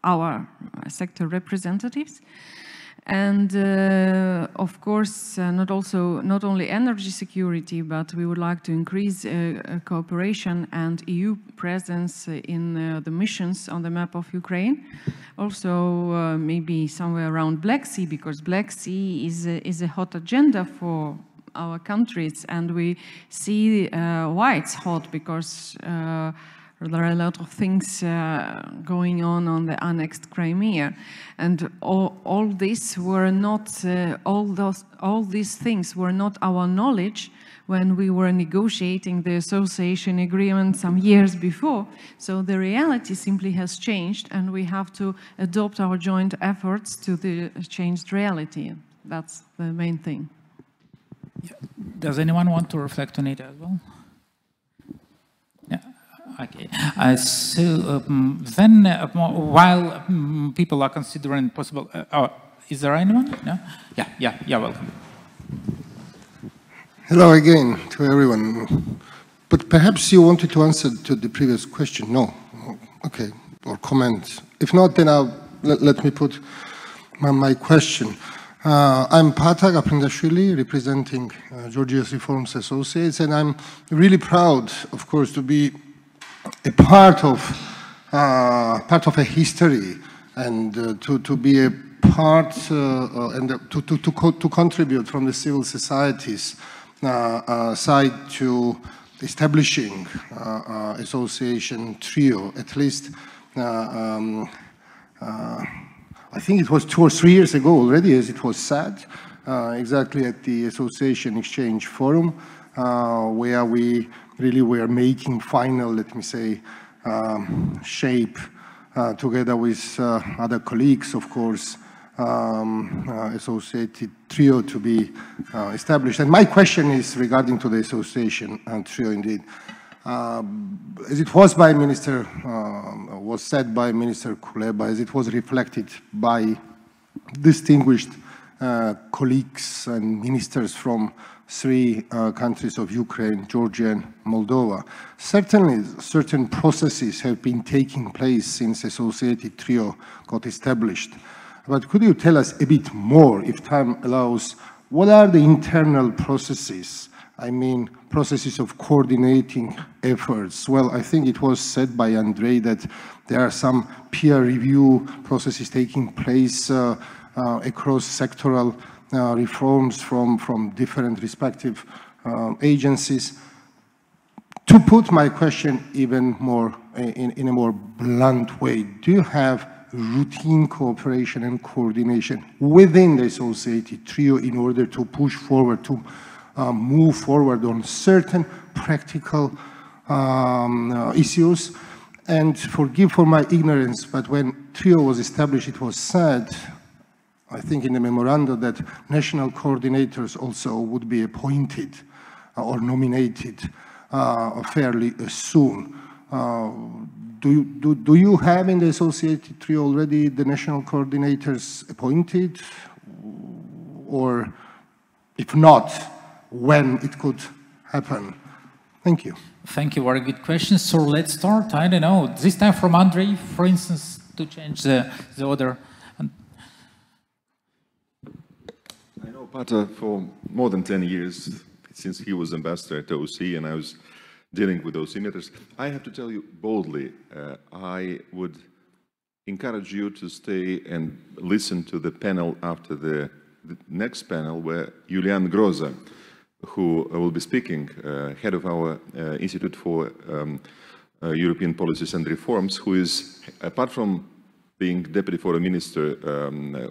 our sector representatives. And of course, not only energy security, but we would like to increase cooperation and EU presence in the missions on the map of Ukraine. Also, maybe somewhere around Black Sea, because Black Sea is a hot agenda for our countries, and we see why it's hot, because there are a lot of things going on the annexed Crimea, and all these were not all these things were not our knowledge when we were negotiating the association agreement some years before. So the reality simply has changed, and we have to adopt our joint efforts to the changed reality. That's the main thing. Does anyone want to reflect on it as well? Yeah. Okay. So then, while people are considering possible, is there anyone? No? Yeah. Welcome. Hello again to everyone. But perhaps you wanted to answer to the previous question. No. Okay. Or comment. If not, then let me put my question. I'm Patak Aprindashvili, representing Judicial Reform's Associates, and I'm really proud, of course, to be a part of a history, and to be a part and to contribute from the civil society's side to establishing association trio, at least I think it was 2 or 3 years ago already, as it was said, exactly at the Association Exchange Forum, where we really were making final, let me say, shape together with other colleagues, of course, associated trio to be established. And my question is regarding to the association trio indeed. As it was by Minister, was said by Minister Kuleba, as it was reflected by distinguished colleagues and ministers from 3 countries of Ukraine, Georgia, and Moldova. Certainly, certain processes have been taking place since associated trio got established. But could you tell us a bit more, if time allows, what are the internal processes? I mean, processes of coordinating efforts. Well, I think it was said by Andrei that there are some peer review processes taking place across sectoral reforms from different respective agencies. To put my question even more in a more blunt way, do you have routine cooperation and coordination within the associated trio in order to push forward, to move forward on certain practical issues? And forgive for my ignorance, but when trio was established, it was said, I think in the memorandum, that national coordinators also would be appointed or nominated fairly soon. Do you have in the associated trio already the national coordinators appointed? Or if not, when it could happen? Thank you. Thank you, very good question. So let's start, I don't know, this time from Andrei, for instance, to change the order. I know Pata for more than 10 years, since he was ambassador at OC, and I was dealing with OC matters. I have to tell you boldly, I would encourage you to stay and listen to the panel after the next panel, where Julian Groza, who will be speaking, head of our Institute for European Policies and Reforms, who is, apart from being deputy foreign minister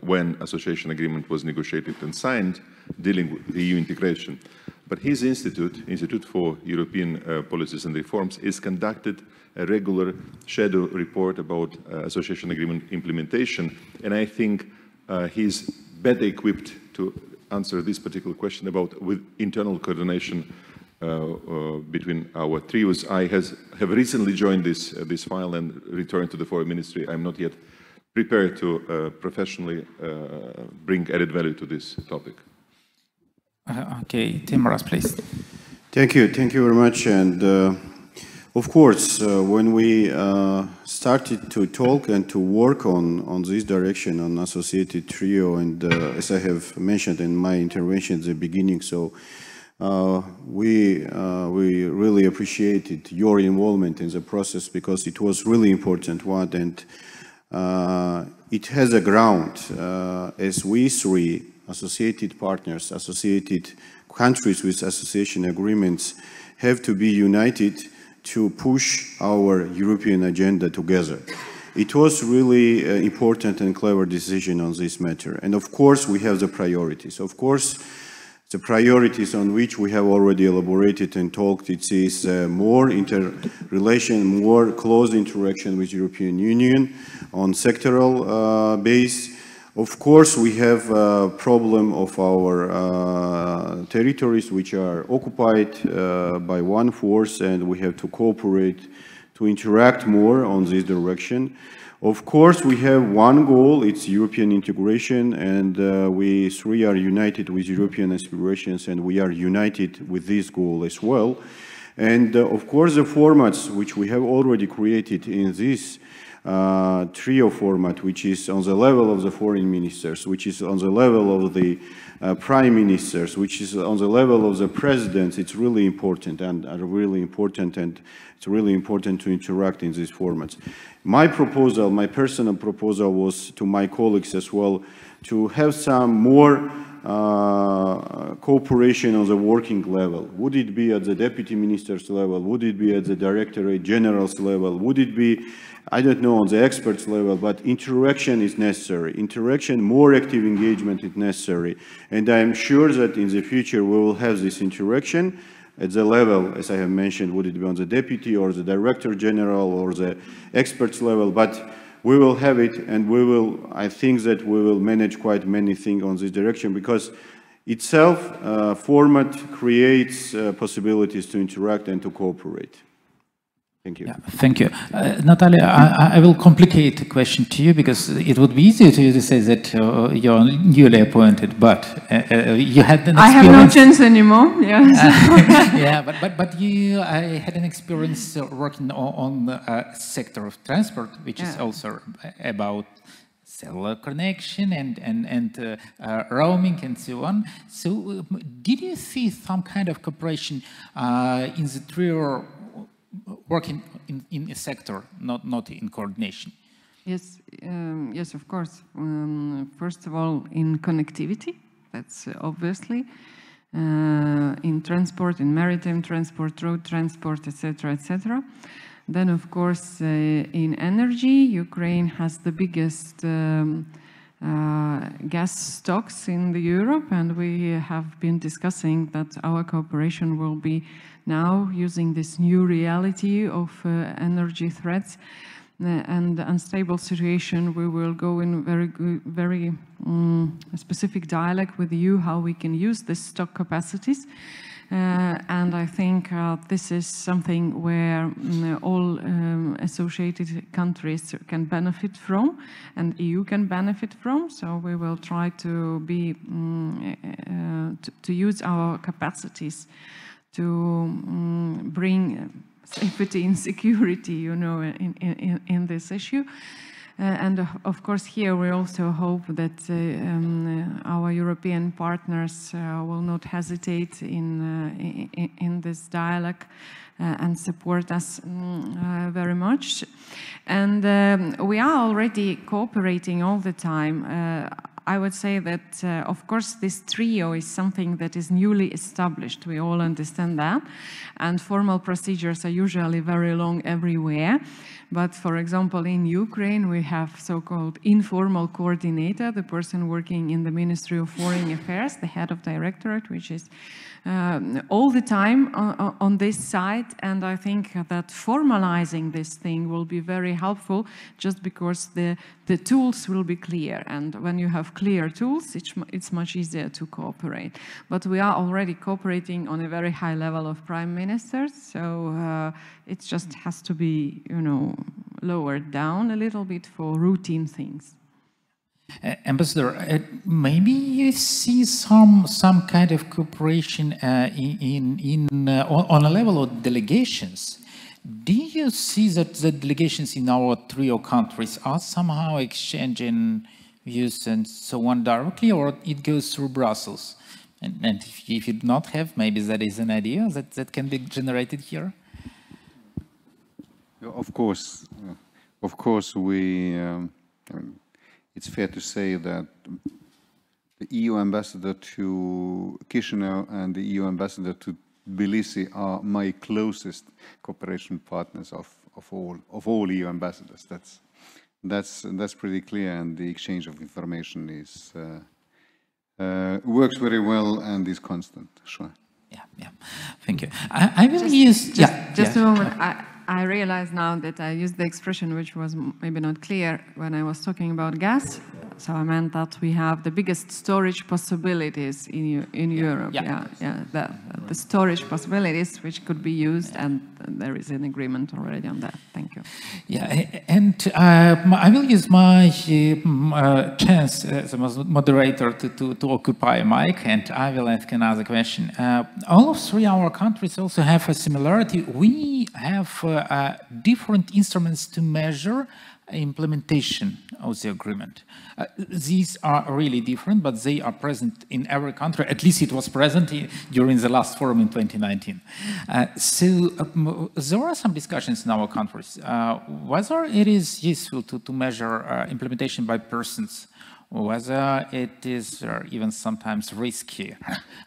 when association agreement was negotiated and signed, dealing with EU integration. But his Institute for European Policies and Reforms, is conducted a regular shadow report about association agreement implementation, and I think he's better equipped to answer this particular question about with internal coordination between our trios. I have recently joined this file and returned to the foreign ministry. I'm not yet prepared to professionally bring added value to this topic. Okay, Teimuraz, please. Thank you very much. And of course, when we started to talk and to work on this direction, on associated trio, and as I have mentioned in my intervention at the beginning, so we really appreciated your involvement in the process, because it was really important one, and it has a ground as we 3 associated partners, associated countries with association agreements have to be united to push our European agenda together. It was really important and clever decision on this matter. And of course, we have the priorities. Of course, the priorities on which we have already elaborated and talked, it is more interrelation, more close interaction with European Union on sectoral base. Of course, we have a problem of our territories which are occupied by one force, and we have to cooperate to interact more on this direction. Of course, we have one goal, it's European integration, and we 3 are united with European aspirations, and we are united with this goal as well. And of course, the formats which we have already created in this trio format, which is on the level of the foreign ministers, which is on the level of the prime ministers, which is on the level of the presidents, it's really important, and it's really important to interact in these formats. My proposal, my personal proposal, was to my colleagues as well to have some more cooperation on the working level? Would it be at the deputy minister's level? Would it be at the Directorate General's level? Would it be, I don't know, on the experts level? But interaction is necessary. Interaction, more active engagement is necessary. And I'm sure that in the future we will have this interaction at the level, as I have mentioned, would it be on the deputy or the Director General or the experts level? But we will have it, and we will, I think that we will manage quite many things on this direction, because itself, format creates possibilities to interact and to cooperate. Thank you. Yeah, thank you. Natalia, I will complicate the question to you, because it would be easier to you to say that you're newly appointed, but you had an experience. I have no chance anymore, yes. Yeah, but you had an experience working on the sector of transport, which is also about cellular connection and roaming and so on. So did you see some kind of cooperation in the trio working in a sector, not in coordination? Yes, yes, of course. First of all, in connectivity, that's obviously. In transport, in maritime transport, road transport, etc., etc. Then, of course, in energy, Ukraine has the biggest gas stocks in Europe, and we have been discussing that our cooperation will be now using this new reality of energy threats and unstable situation. We will go in very specific dialogue with you how we can use this stock capacities. And I think this is something where all associated countries can benefit from, and EU can benefit from. So we will try to be to use our capacities to bring safety and security, you know, in this issue. And of course, here we also hope that our European partners will not hesitate in this dialogue and support us very much. And we are already cooperating all the time. I would say that, of course, this trio is something that is newly established. We all understand that. And formal procedures are usually very long everywhere. But, for example, in Ukraine, we have so-called informal coordinator, the person working in the Ministry of Foreign Affairs, the head of Directorate, which is all the time on this side. And I think that formalizing this thing will be very helpful, just because the tools will be clear. And when you have clear tools, it's much easier to cooperate. But we are already cooperating on a very high level of prime ministers, so it just has to be, you know, lowered down a little bit for routine things. Ambassador, maybe you see some kind of cooperation on a level of delegations. Do you see that the delegations in our trio countries are somehow exchanging views and so on directly, or it goes through Brussels? And if you do not have, maybe that is an idea that can be generated here? Of course, we. I mean, it's fair to say that the EU ambassador to Chisinau and the EU ambassador to Tbilisi are my closest cooperation partners of all EU ambassadors. That's pretty clear, and the exchange of information is works very well and is constant. Sure. Yeah. Thank you. I will use just a moment. I realize now that I used the expression which was maybe not clear when I was talking about gas. So I meant that we have the biggest storage possibilities in Europe. The storage possibilities which could be used, and there is an agreement already on that. Thank you. Yeah, and I will use my chance as a moderator to occupy a mic, and I will ask another question. All of three our countries also have a similarity. We have different instruments to measure implementation of the agreement. These are really different, but they are present in every country. At least it was present during the last forum in 2019. There are some discussions in our countries whether it is useful to measure implementation by persons whether it is even sometimes risky.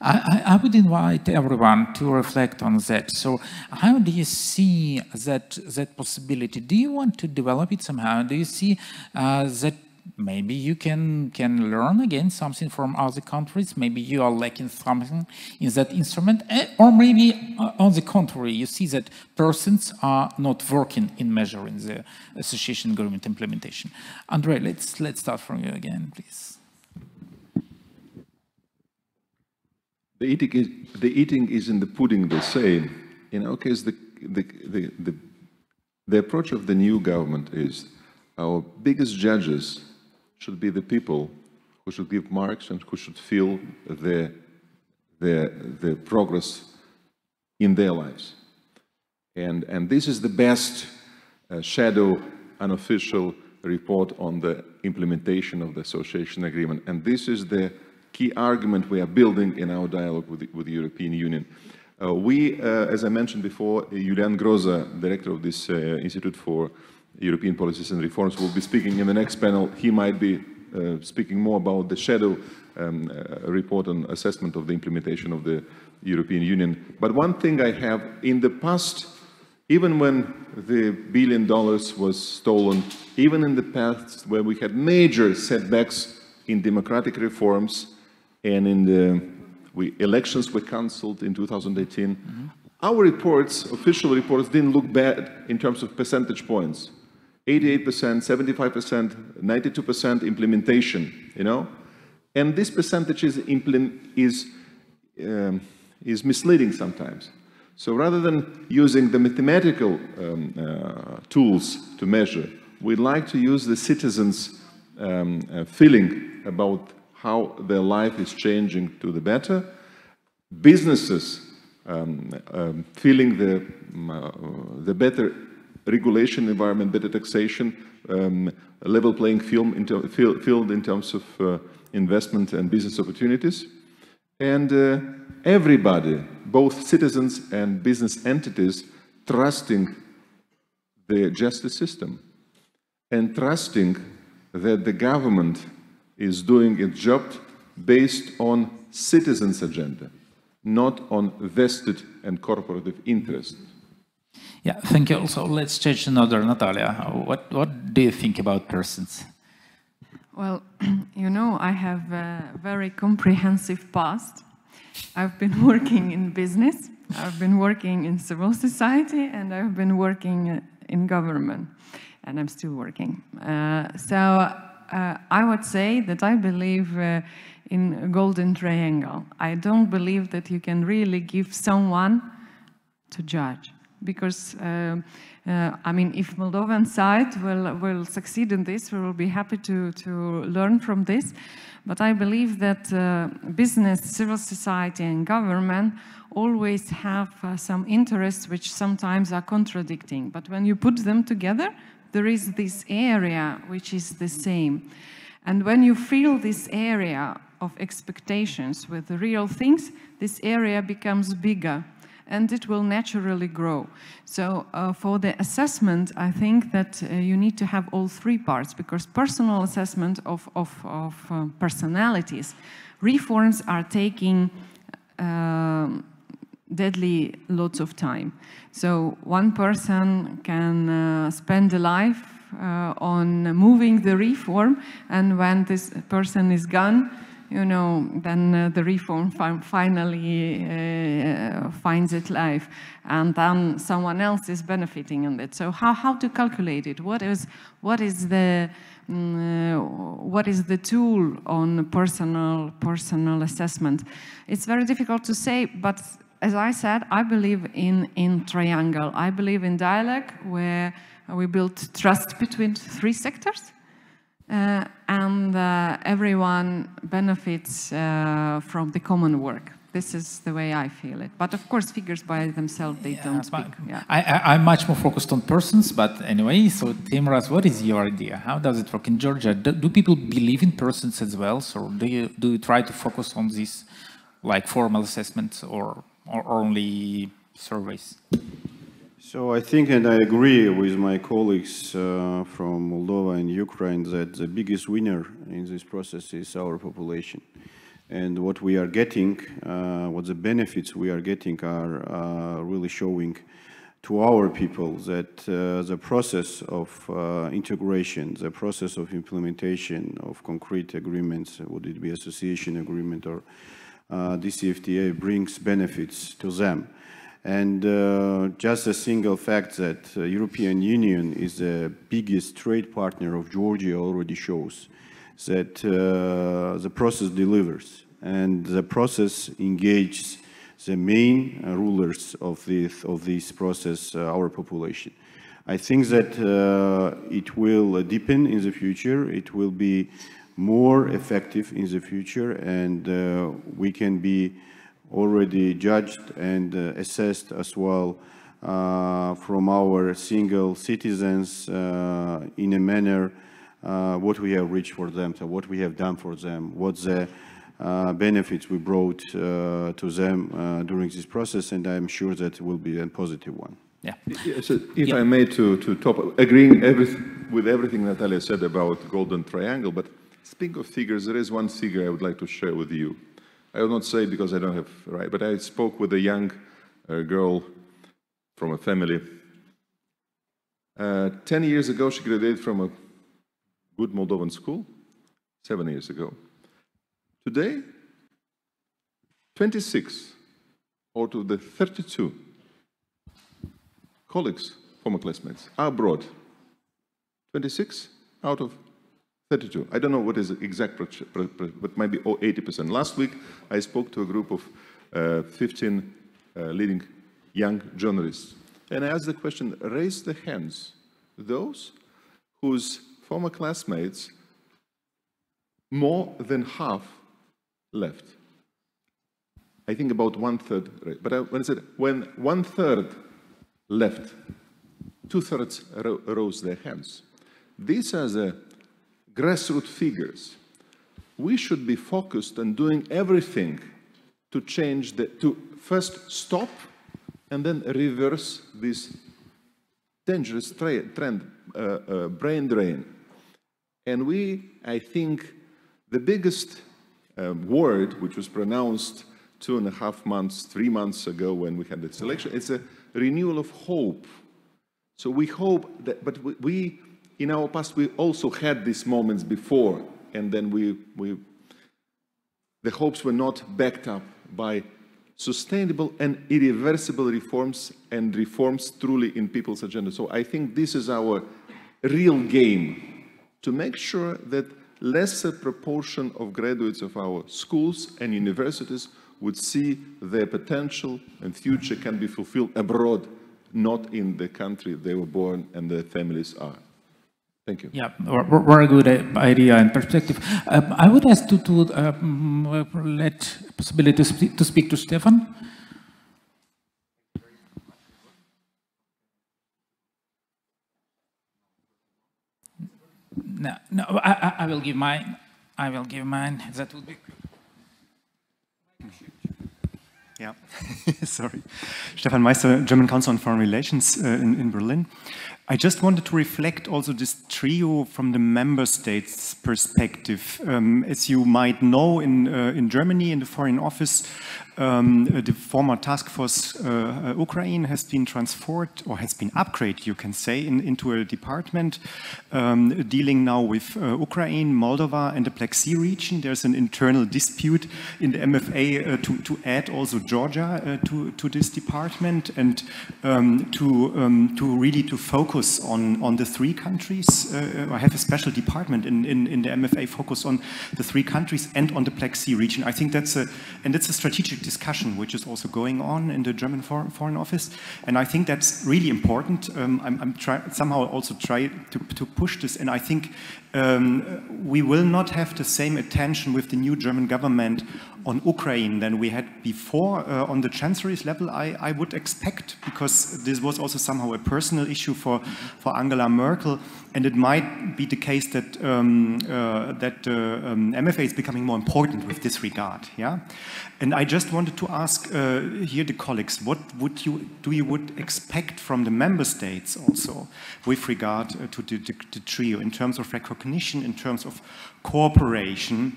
I would invite everyone to reflect on that. So how do you see that possibility? Do you want to develop it somehow? Do you see that maybe you can learn again something from other countries? Maybe you are lacking something in that instrument, or maybe on the contrary, you see that persons are not working in measuring the association agreement implementation. Andrei, let's start from you again, please. The eating is in the pudding, they say. In our case, the approach of the new government is our biggest judges should be the people who should give marks and who should feel the progress in their lives. And this is the best shadow unofficial report on the implementation of the association agreement. And this is the key argument we are building in our dialogue with the European Union. As I mentioned before, Julian Groza, director of this Institute for European Policies and Reforms, will be speaking in the next panel. He might be speaking more about the shadow report on assessment of the implementation of the European Union. But one thing I have, in the past, even when the $1 billion was stolen, even in the past where we had major setbacks in democratic reforms and in the elections were cancelled in 2018, our reports, official reports, didn't look bad in terms of percentage points. 88%, 75%, 92% implementation, you know? And this percentage is misleading sometimes. So rather than using the mathematical tools to measure, we'd like to use the citizens' feeling about how their life is changing to the better, businesses feeling the better regulation environment, better taxation, a level playing field in terms of investment and business opportunities. And everybody, both citizens and business entities, trusting the justice system and trusting that the government is doing its job based on citizens' agenda, not on vested and corporative interest. Yeah, thank you. Also, let's change another. Natalia, what do you think about persons? Well, you know, I have a very comprehensive past. I've been working in business, I've been working in civil society, and I've been working in government, and I'm still working. I would say that I believe in a golden triangle. I don't believe that you can really give someone to judge. Because, I mean, if Moldovan side will succeed in this, we will be happy to learn from this. But I believe that business, civil society, and government always have some interests which sometimes are contradicting. But when you put them together, there is this area which is the same. And when you fill this area of expectations with the real things, this area becomes bigger. And it will naturally grow. So for the assessment, I think that you need to have all three parts, because personal assessment of personalities, reforms are taking deadly lots of time. So one person can spend a life on moving the reform, and when this person is gone, you know, then the reform finally finds its life, and then someone else is benefiting on it. So how to calculate it? What is the tool on personal assessment? It's very difficult to say, but as I said, I believe in triangle. I believe in dialogue where we build trust between three sectors. And everyone benefits from the common work. This is the way I feel it. But of course, figures by themselves, they don't speak. Yeah. I'm much more focused on persons, but anyway, so Teimuraz, what is your idea? How does it work in Georgia? Do people believe in persons as well? So do you try to focus on this, like formal assessments or only surveys? So I think, and I agree with my colleagues from Moldova and Ukraine, that the biggest winner in this process is our population. And what we are getting, what the benefits we are getting are really showing to our people that the process of integration, the process of implementation of concrete agreements, would it be association agreement or DCFTA, brings benefits to them. And just a single fact that European Union is the biggest trade partner of Georgia already shows that the process delivers, and the process engages the main rulers of this process, our population. I think that it will deepen in the future, it will be more effective in the future, and we can be already judged and assessed as well from our single citizens in a manner what we have reached for them, so what we have done for them, what the benefits we brought to them during this process, and I'm sure that it will be a positive one. Yeah. So if I may to top, agreeing with everything Natalia said about Golden Triangle, but speaking of figures, there is one figure I would like to share with you. I will not say because I don't have right, but I spoke with a young girl from a family. 10 years ago, she graduated from a good Moldovan school, 7 years ago. Today, 26 out of the 32 colleagues, former classmates, are abroad. 26 out of 32. I don't know what is the exact, but maybe 80%. Last week, I spoke to a group of 15 leading young journalists. And I asked the question, raise the hands, those whose former classmates, more than half left. I think about 1/3, but when I said, when 1/3 left, 2/3 rose their hands. These are the grassroots figures. We should be focused on doing everything to change to first stop and then reverse this dangerous trend, brain drain. And I think, the biggest word which was pronounced 2.5 months, 3 months ago when we had this election, it's a renewal of hope. So we hope that, but we in our past, we also had these moments before, and then the hopes were not backed up by sustainable and irreversible reforms and reforms truly in people's agenda. So I think this is our real game, to make sure that lesser proportion of graduates of our schools and universities would see their potential and future can be fulfilled abroad, not in the country they were born and their families are. Thank you. Yeah, very good idea and perspective. I would ask to let possibility to speak to Stefan. No, I will give mine. I will give mine. That would be. Yeah, sorry. Stefan Meister, German Council on Foreign Relations in Berlin. I just wanted to reflect also this trio from the member states' perspective. As you might know, in Germany, in the Foreign Office, the former task force Ukraine has been transferred, or has been upgraded, you can say, into a department dealing now with Ukraine, Moldova, and the Black Sea region. There's an internal dispute in the MFA to add also Georgia to this department, and to really focus on the three countries. I have a special department in the MFA focus on the three countries and on the Black Sea region. I think that's a strategic discussion which is also going on in the German Foreign Office, and I think that's really important. I'm somehow also try to push this, and I think we will not have the same attention with the new German government on Ukraine than we had before on the Chancellery's level, I would expect, because this was also somehow a personal issue for Angela Merkel, and it might be the case that MFA is becoming more important with this regard. Yeah, and I just wanted to ask here the colleagues, what would you expect from the member states also with regard to the trio in terms of recognition, in terms of cooperation?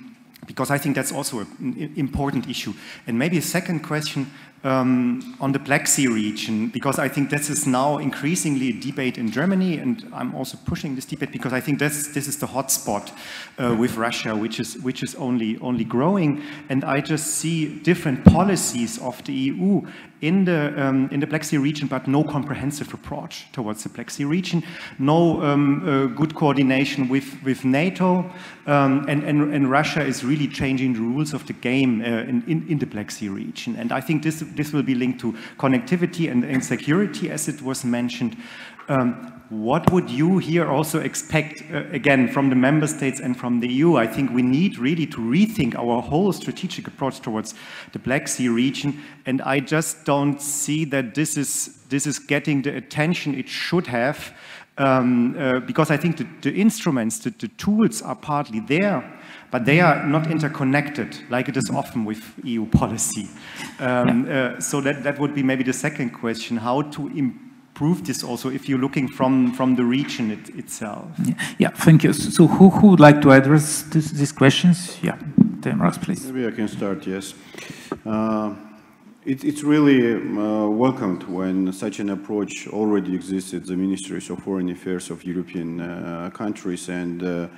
Because I think that's also an important issue. And maybe a second question on the Black Sea region, because I think this is now increasingly a debate in Germany, and I'm also pushing this debate because I think this is the hot spot with Russia, which is only growing. And I just see different policies of the EU in the Black Sea region, but no comprehensive approach towards the Black Sea region, no good coordination with NATO, and Russia is really changing the rules of the game in the Black Sea region. And I think this will be linked to connectivity and security, as it was mentioned. What would you here also expect, again, from the member states and from the EU? I think we need really to rethink our whole strategic approach towards the Black Sea region, and I just don't see that this is getting the attention it should have, because I think the instruments, the tools are partly there, but they are not interconnected like it is often with EU policy. So that would be maybe the second question, how to improve this also if you're looking from the region itself. Yeah, thank you. So who would like to address these questions? Yeah, Teimuraz, please. Maybe I can start, yes. It's really welcomed when such an approach already exists at the Ministries of Foreign Affairs of European countries, and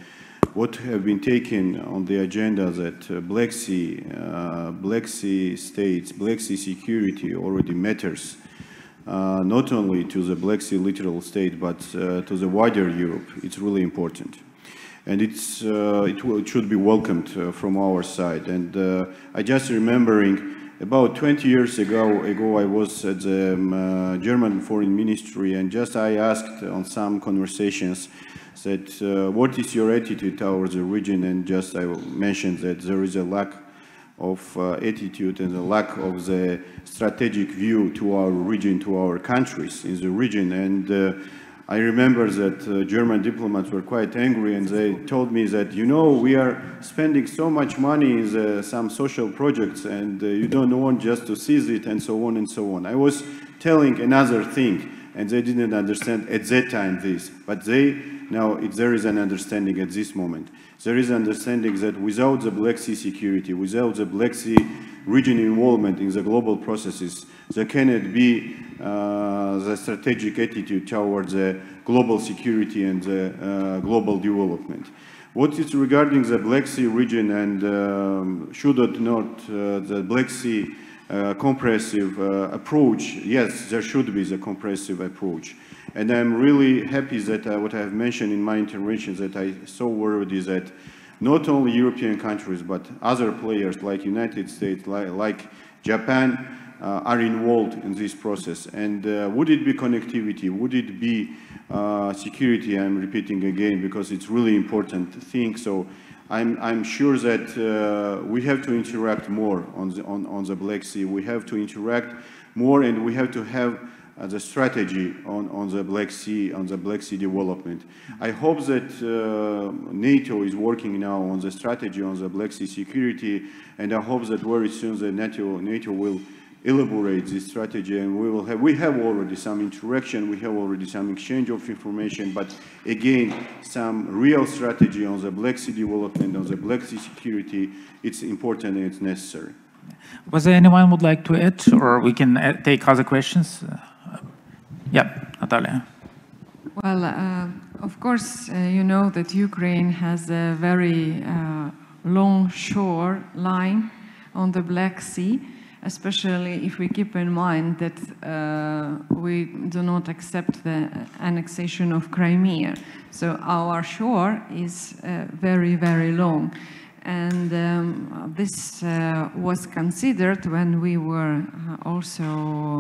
what have been taken on the agenda that Black Sea states, Black Sea security already matters, not only to the Black Sea littoral state, but to the wider Europe. It's really important. And it should be welcomed from our side. And I just remembering about 20 years ago I was at the German Foreign Ministry, and just I asked on some conversations that what is your attitude towards the region, and just I mentioned that there is a lack of attitude and a lack of the strategic view to our region, to our countries in the region. And I remember that German diplomats were quite angry, and they told me that, you know, we are spending so much money in some social projects, and you don't want just to seize it, and so on and so on. I was telling another thing, and they didn't understand at that time this, but now there is an understanding at this moment. There is understanding that without the Black Sea security, without the Black Sea region involvement in the global processes, there cannot be the strategic attitude towards the global security and the global development. What is regarding the Black Sea region, and should it not the Black Sea comprehensive approach? Yes, there should be the comprehensive approach. And I'm really happy that what I have mentioned in my intervention, that I saw already that not only European countries, but other players like United States, like Japan, are involved in this process. And would it be connectivity? Would it be security? I'm repeating again because it's really important thing. So I'm sure that we have to interact more on the Black Sea. We have to interact more, and we have to have the strategy on the Black Sea, development. I hope that NATO is working now on the strategy on the Black Sea security, and I hope that very soon the NATO will elaborate this strategy, and we have already some interaction, we have already some exchange of information, but again, some real strategy on the Black Sea development, on the Black Sea security, it's important and it's necessary. Was there anyone would like to add, or we can take other questions? Yeah, Natalia. Well, of course, you know that Ukraine has a very long shore line on the Black Sea, especially if we keep in mind that we do not accept the annexation of Crimea. So our shore is very, very long. And this was considered when we were also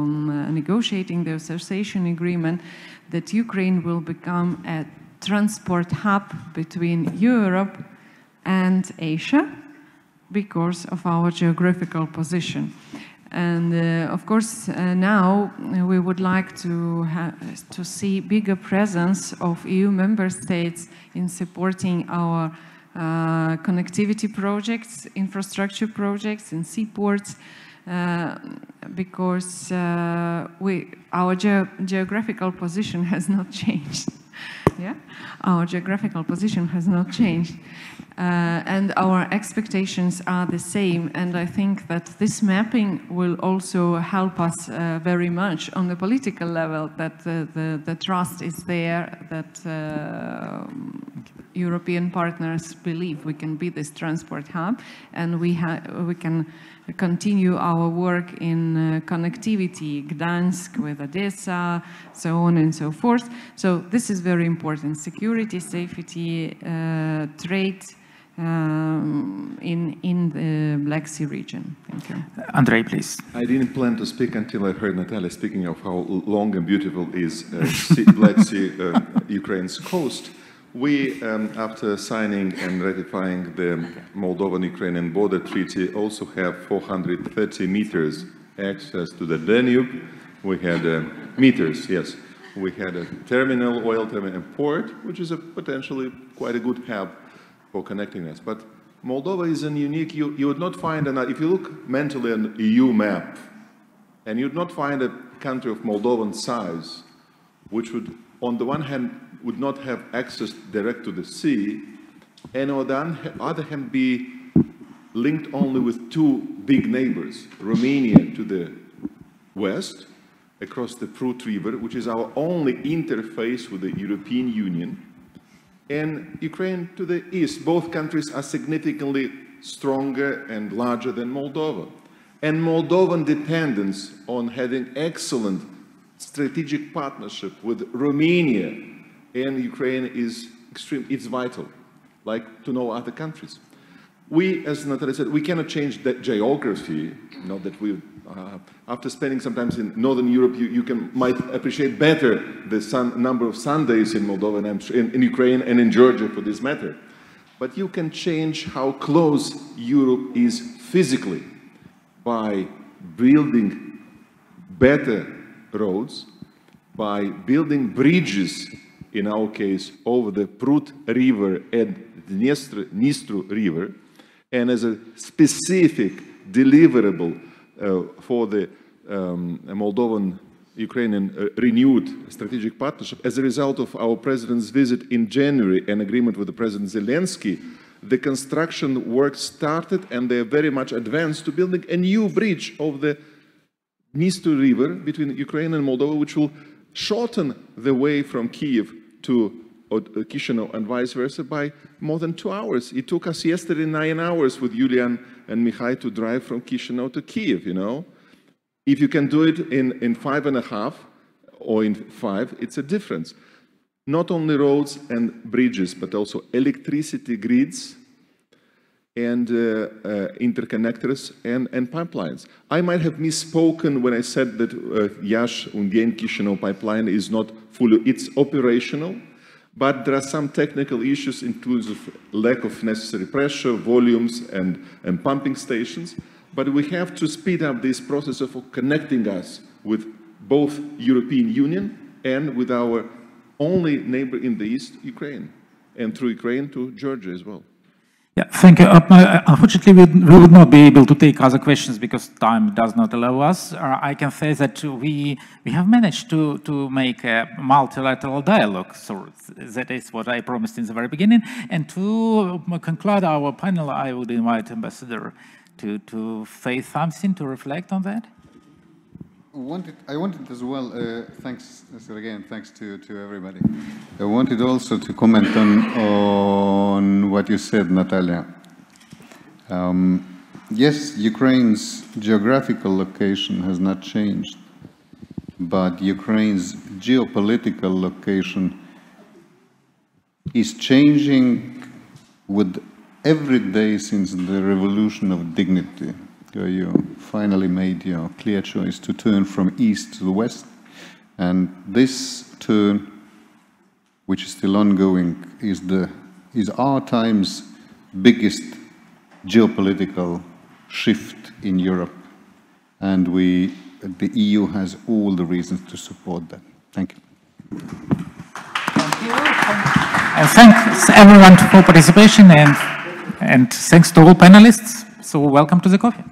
negotiating the association agreement, that Ukraine will become a transport hub between Europe and Asia, because of our geographical position. And of course, now we would like to see bigger presence of EU member states in supporting our connectivity projects, infrastructure projects, and seaports, because our geographical position has not changed. Yeah, our geographical position has not changed, and our expectations are the same. And I think that this mapping will also help us very much on the political level, that the trust is there, that European partners believe we can be this transport hub, and we can continue our work in connectivity, Gdansk with Odessa, so on and so forth. So this is very important: security, safety, trade in the Black Sea region. Thank you. Andrei, please. I didn't plan to speak until I heard Natalia speaking of how long and beautiful is Black Sea, Ukraine's coast. We, after signing and ratifying the Moldovan-Ukrainian border treaty, also have 430 meters access to the Danube. We had meters, yes. We had a terminal, oil terminal, and port, which is a potentially quite a good hub for connecting us. But Moldova is a unique, you would not find, if you look mentally on an EU map, and you'd not find a country of Moldovan size, which would, on the one hand, would not have access direct to the sea, and on the other hand be linked only with two big neighbors, Romania to the west, across the Prut River, which is our only interface with the European Union, and Ukraine to the east. Both countries are significantly stronger and larger than Moldova. And Moldovan dependence on having excellent strategic partnership with Romania and Ukraine is extreme, it's vital, like to know other countries. We, as Natalia said, we cannot change that geography, not that we, after spending some time in Northern Europe, you might appreciate better the number of Sundays in Moldova and in Ukraine and in Georgia for this matter. But you can change how close Europe is physically by building better roads, by building bridges, in our case, over the Prut River and Dnistru River, and as a specific deliverable for the Moldovan-Ukrainian renewed strategic partnership, as a result of our president's visit in January and agreement with the President Zelensky, the construction work started and they are very much advanced to building a new bridge over the Dnistru River between Ukraine and Moldova, which will shorten the way from Kiev to Chisinau and vice versa by more than 2 hours. It took us yesterday 9 hours with Julian and Mihai to drive from Chisinau to Kiev, you know. If you can do it in 5.5 or in 5, it's a difference. Not only roads and bridges, but also electricity grids and interconnectors and pipelines. I might have misspoken when I said that Iași-Ungheni-Chisinau pipeline is not fully, it's operational, but there are some technical issues in terms of lack of necessary pressure, volumes, and pumping stations. But we have to speed up this process of connecting us with both European Union and with our only neighbor in the east, Ukraine, and through Ukraine to Georgia as well. Yeah, thank you. Unfortunately, we would not be able to take other questions because time does not allow us. I can say that we have managed to make a multilateral dialogue. So that is what I promised in the very beginning. And to conclude our panel, I would invite Ambassador to say something, to reflect on that. I wanted as well, thanks Sergiy, and thanks to everybody. I wanted also to comment on what you said, Natalia. Yes, Ukraine's geographical location has not changed, but Ukraine's geopolitical location is changing with every day since the revolution of dignity. You finally made your clear choice to turn from east to the west, and this turn, which is still ongoing, is our time's biggest geopolitical shift in Europe, and the EU has all the reasons to support that. Thank you. Thank you. And thanks everyone for participation, and thanks to all panelists. So welcome to the coffee.